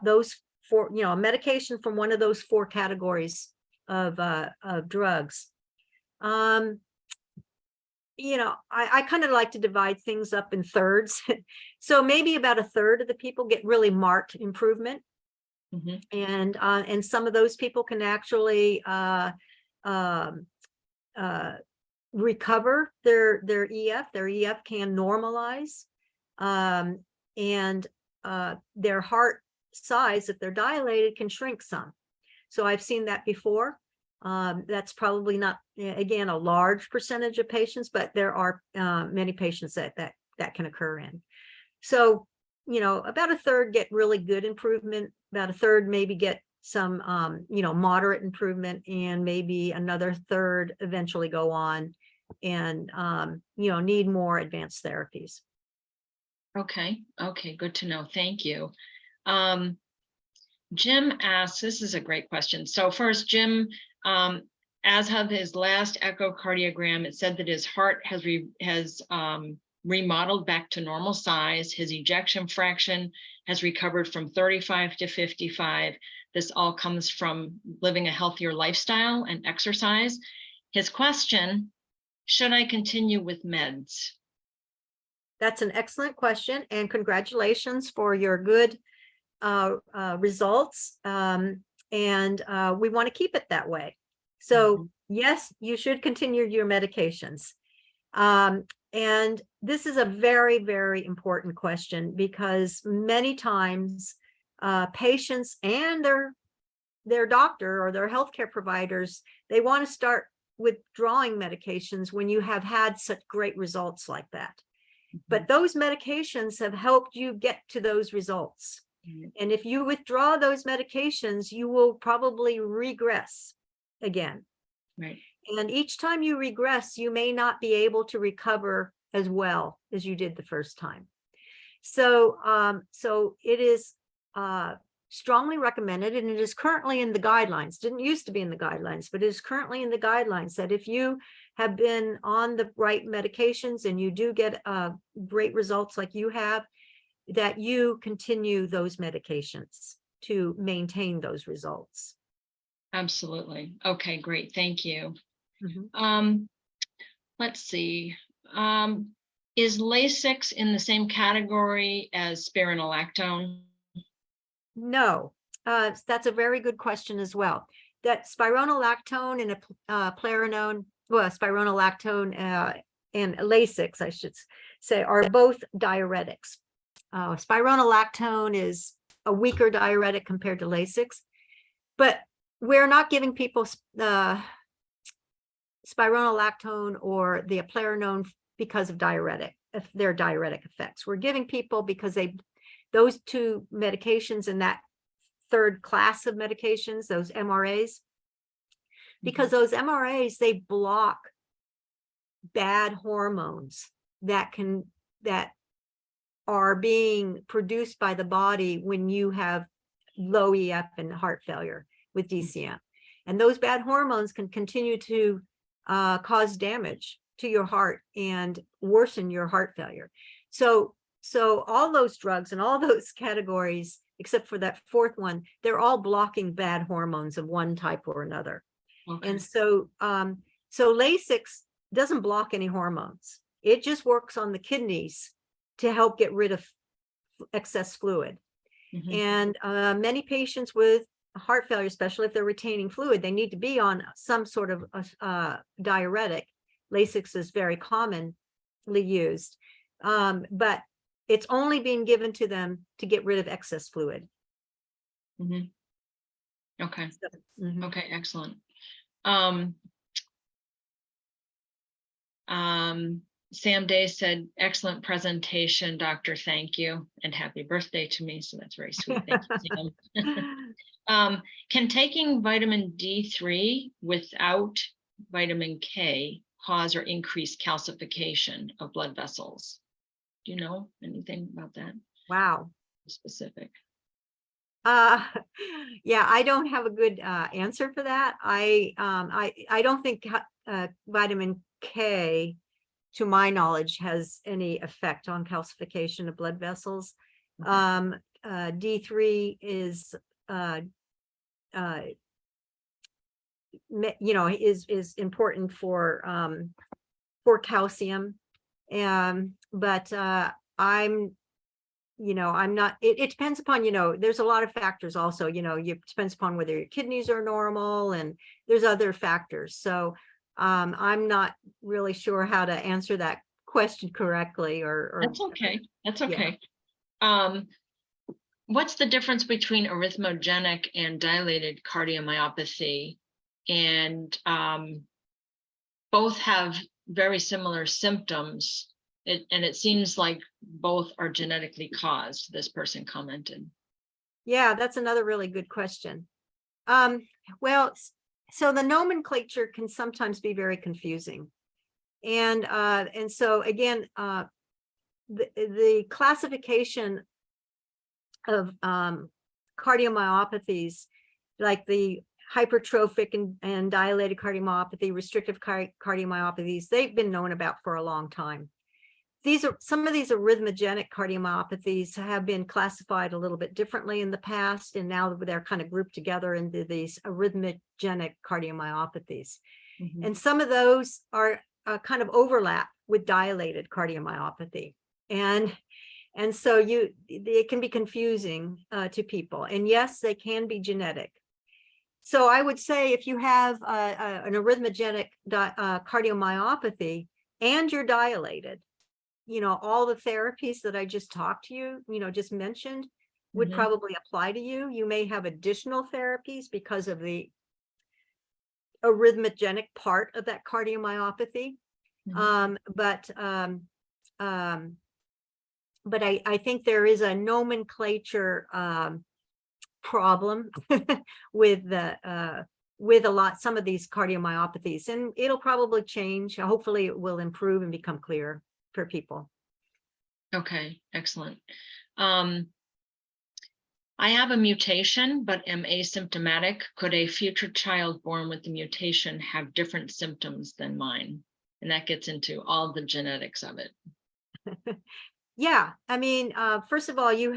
those four, a medication from one of those four categories of drugs. I kind of like to divide things up in thirds. So maybe about a third of the people get really marked improvement. And some of those people can actually recover their EF. Their EF can normalize, and their heart size, if they're dilated, can shrink some. So I've seen that before. That's probably not, again, a large percentage of patients, but there are many patients that can occur in. So, about a third get really good improvement, about a third maybe get some, moderate improvement, and maybe another third eventually go on and, need more advanced therapies. Okay, good to know. Thank you. Jim asks, this is a great question. So first, Jim, as of his last echocardiogram, it said that his heart has remodeled back to normal size. His ejection fraction has recovered from 35 to 55. This all comes from living a healthier lifestyle and exercise. His question, should I continue with meds? That's an excellent question, and congratulations for your good results. And we want to keep it that way. So yes, you should continue your medications. And this is a very, very important question, because many times patients and their doctor or their healthcare providers, they want to start withdrawing medications when you have had such great results like that. But those medications have helped you get to those results. And if you withdraw those medications, you will probably regress again. Right. And each time you regress, you may not be able to recover as well as you did the first time. So, so it is strongly recommended, and it is currently in the guidelines. Didn't used to be in the guidelines, but it is currently in the guidelines that if you have been on the right medications and you do get great results like you have, that you continue those medications to maintain those results. Absolutely. Okay, great. Thank you. Mm-hmm. Let's see. Is Lasix in the same category as spironolactone? No, that's a very good question as well. That spironolactone and eplerenone, well, spironolactone and Lasix, I should say, are both diuretics. Spironolactone is a weaker diuretic compared to Lasix, but we're not giving people spironolactone or the eplerenone because of their diuretic effects. We're giving people because those two medications in that third class of medications, those MRAs, because those MRAs, they block bad hormones that are being produced by the body when you have low EF and heart failure with DCM. And those bad hormones can continue to cause damage to your heart and worsen your heart failure. So all those drugs and all those categories, except for that fourth one, they're all blocking bad hormones of one type or another. Okay. And so Lasix doesn't block any hormones. It just works on the kidneys to help get rid of excess fluid. And many patients with heart failure, especially if they're retaining fluid, they need to be on some sort of diuretic. Lasix is very commonly used, but it's only being given to them to get rid of excess fluid. Okay. So, okay, excellent. Sam Day said, excellent presentation, doctor. Thank you. And happy birthday to me. So that's very sweet. Thank you, Sam. Can taking vitamin D3 without vitamin K cause or increase calcification of blood vessels? Do you know anything about that? Wow. Specific. Yeah, I don't have a good answer for that. I don't think vitamin K, to my knowledge, has any effect on calcification of blood vessels. D3 is is important for calcium, but I'm not, it depends upon, there's a lot of factors also, it depends upon whether your kidneys are normal, and there's other factors. So I'm not really sure how to answer that question correctly, or that's okay. That's okay. Yeah. What's the difference between arrhythmogenic and dilated cardiomyopathy? And both have very similar symptoms. And it seems like both are genetically caused, this person commented. Yeah, that's another really good question. Well, so the nomenclature can sometimes be very confusing. And so again, the classification of cardiomyopathies, like the hypertrophic and dilated cardiomyopathy, restrictive cardiomyopathies, they've been known about for a long time. Some of these arrhythmogenic cardiomyopathies have been classified a little bit differently in the past, and now they're kind of grouped together into these arrhythmogenic cardiomyopathies. Mhm. And some of those are kind of overlap with dilated cardiomyopathy. And so it can be confusing to people. And yes, they can be genetic. So I would say if you have an arrhythmogenic cardiomyopathy and you're dilated, all the therapies that I just talked to you, just mentioned would Mhm. probably apply to you. You may have additional therapies because of the arrhythmogenic part of that cardiomyopathy. Mhm. But I think there is a nomenclature problem with some of these cardiomyopathies, and it'll probably change. Hopefully it will improve and become clear for people. Okay, excellent. I have a mutation, but am asymptomatic. Could a future child born with the mutation have different symptoms than mine? And that gets into all the genetics of it. Yeah, I mean, first of all, if you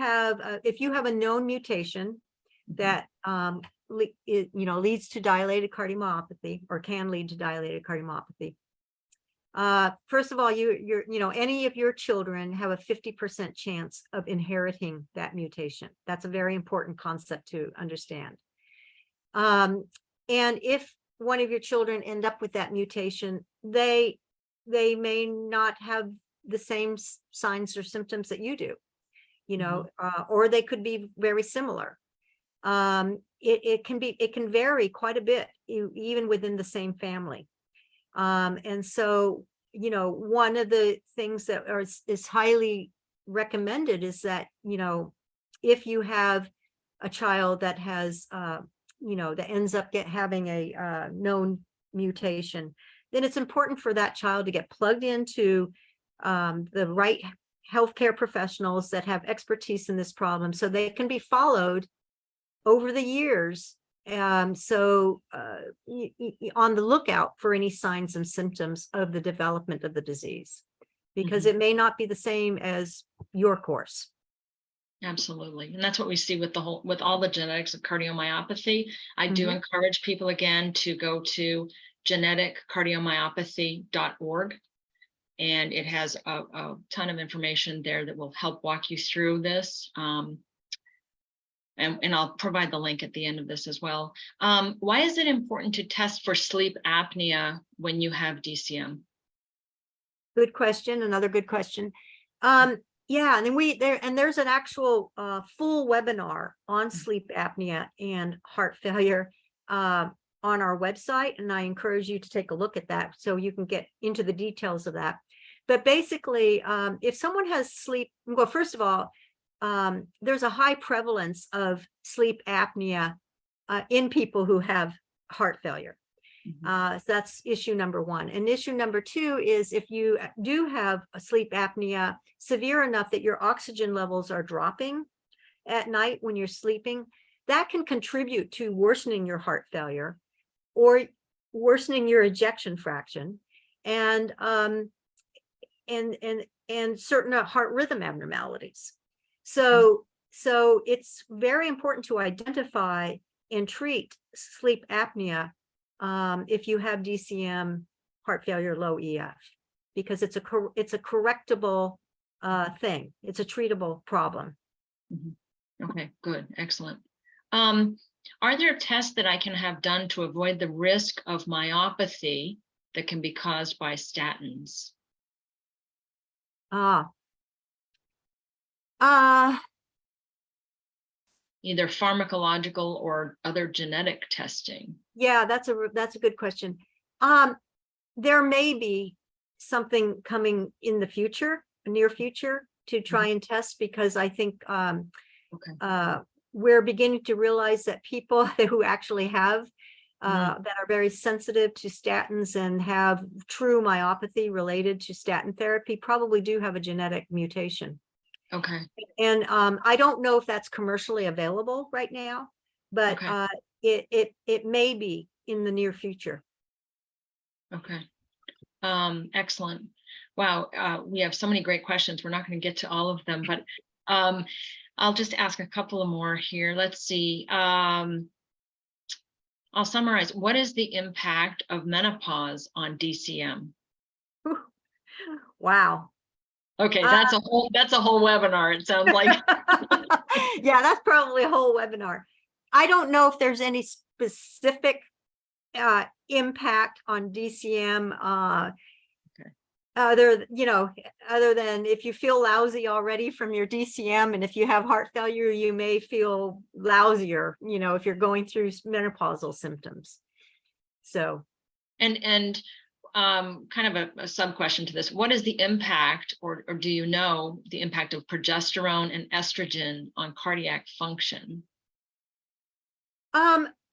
have a known mutation Mhm. that leads to dilated cardiomyopathy, or can lead to dilated cardiomyopathy. First of all, any of your children have a 50% chance of inheriting that mutation. That's a very important concept to understand. And if one of your children end up with that mutation, they may not have the same signs or symptoms that you do, or they could be very similar. It can vary quite a bit, even within the same family. And so, one of the things that is highly recommended is that, if you have a child that has, that ends up having a known mutation, then it's important for that child to get plugged into the right healthcare professionals that have expertise in this problem, so they can be followed over the years. So on the lookout for any signs and symptoms of the development of the disease, because Mhm. it may not be the same as your course. Absolutely. And that's what we see with all the genetics of cardiomyopathy. I do Mhm. encourage people again to go to geneticcardiomyopathy.org. And it has a ton of information there that will help walk you through this. And I'll provide the link at the end of this as well. Why is it important to test for sleep apnea when you have DCM? Good question. Another good question. Yeah, and then there's an actual full webinar on sleep apnea and heart failure on our website, and I encourage you to take a look at that so you can get into the details of that. But basically, if someone has well, first of all, there's a high prevalence of sleep apnea in people who have heart failure. Mhm. So that's issue number one. And issue number two is if you do have a sleep apnea severe enough that your oxygen levels are dropping at night when you're sleeping, that can contribute to worsening your heart failure or worsening your ejection fraction and certain heart rhythm abnormalities. So it's very important to identify and treat sleep apnea if you have DCM, heart failure, low EF, because it's a correctable thing. It's a treatable problem. Mhm. Okay, good, excellent. Are there tests that I can have done to avoid the risk of myopathy that can be caused by statins? Ah, Either pharmacological or other genetic testing? yeah, that's a good question. There may be something coming in the future, near future, to try and test, because I think Okay. we're beginning to realize that people who actually have that are very sensitive to statins and have true myopathy related to statin therapy probably do have a genetic mutation. Okay. And I don't know if that's commercially available right now, but Okay. it may be in the near future. Okay. Excellent. Wow. We have so many great questions. We're not going to get to all of them, but I'll just ask a couple of more here. Let's see. I'll summarize. What is the impact of menopause on DCM? Wow. Okay, that's a whole webinar, it sounds like. Yeah, that's probably a whole webinar. I don't know if there's any specific impact on DCM other than if you feel lousy already from your DCM, and if you have heart failure, you may feel lousier, if you're going through menopausal symptoms. So, and kind of a sub question to this, what is the impact, or do you know the impact of progesterone and estrogen on cardiac function?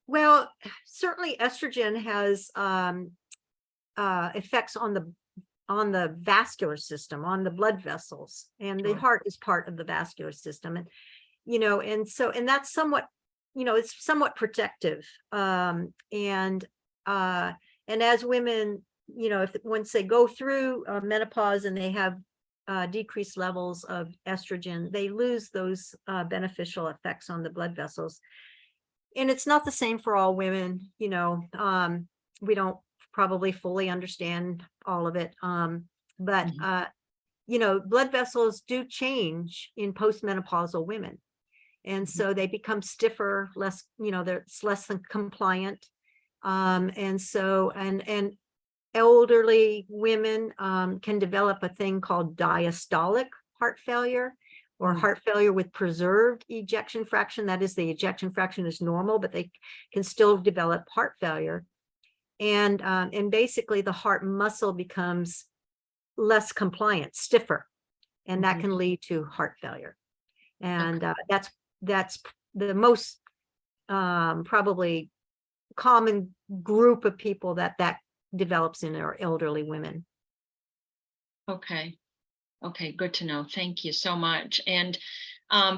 Well, certainly estrogen has effects on the vascular system, on the blood vessels, and the heart is part of the vascular system. And, and that's somewhat, it's somewhat protective. And as women, once they go through menopause and they have decreased levels of estrogen, they lose those beneficial effects on the blood vessels. And it's not the same for all women. We don't probably fully understand all of it. But blood vessels do change in postmenopausal women. And so they become stiffer, less, they're less than compliant. And elderly women can develop a thing called diastolic heart failure, or heart failure with preserved ejection fraction. That is, the ejection fraction is normal, but they can still develop heart failure. And basically the heart muscle becomes less compliant, stiffer, and that can lead to heart failure. And that's the most probably common group of people that develops in our elderly women. Okay, good to know. Thank you so much. And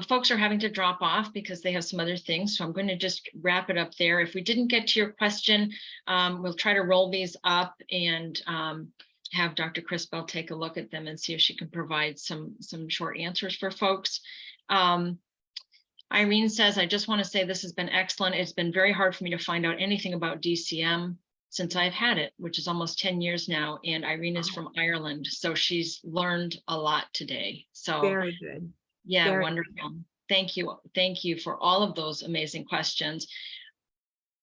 folks are having to drop off because they have some other things. So I'm going to just wrap it up there. If we didn't get to your question, we'll try to roll these up and have Dr. Crispell take a look at them and see if she can provide some short answers for folks. Irene says, I just want to say this has been excellent. It's been very hard for me to find out anything about DCM since I've had it, which is almost 10 years now. And Irene is from Ireland, so she's learned a lot today. So very good. Yeah, very wonderful. Good. Thank you for all of those amazing questions.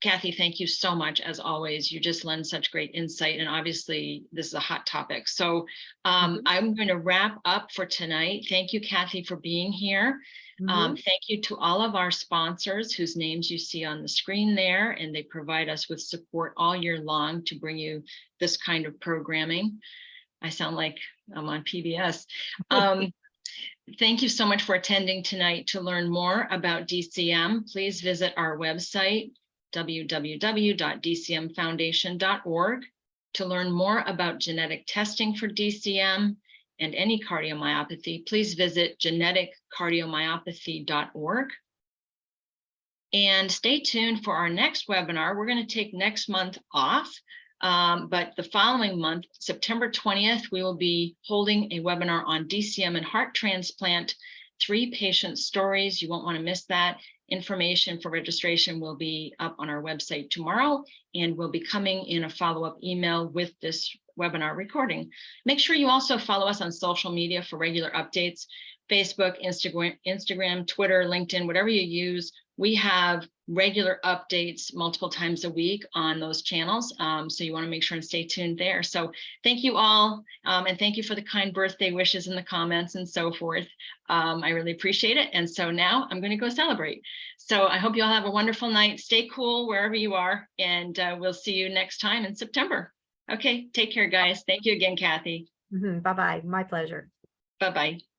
Kathy, thank you so much. As always, you just lend such great insight, and obviously this is a hot topic. So I'm going to wrap up for tonight. Thank you, Kathy, for being here. Thank you to all of our sponsors whose names you see on the screen there, and they provide us with support all year long to bring you this kind of programming. I sound like I'm on PBS. Thank you so much for attending tonight. To learn more about DCM, please visit our website, www.dcmfoundation.org. To learn more about genetic testing for DCM and any cardiomyopathy, please visit geneticcardiomyopathy.org. And stay tuned for our next webinar. We're going to take next month off, but the following month, September 20th, we will be holding a webinar on DCM and heart transplant, 3 patient stories. You won't want to miss that. Information for registration will be up on our website tomorrow, and will be coming in a follow-up email with this webinar recording. Make sure you also follow us on social media for regular updates: Facebook, Instagram, Twitter, LinkedIn, whatever you use. We have regular updates multiple times a week on those channels. So you want to make sure and stay tuned there. So thank you all. And thank you for the kind birthday wishes in the comments and so forth. I really appreciate it. And so now I'm going to go celebrate. So I hope you all have a wonderful night. Stay cool wherever you are. And we'll see you next time in September. Okay, take care, guys. Thank you again, Kathy. Bye-bye. My pleasure. Bye-bye.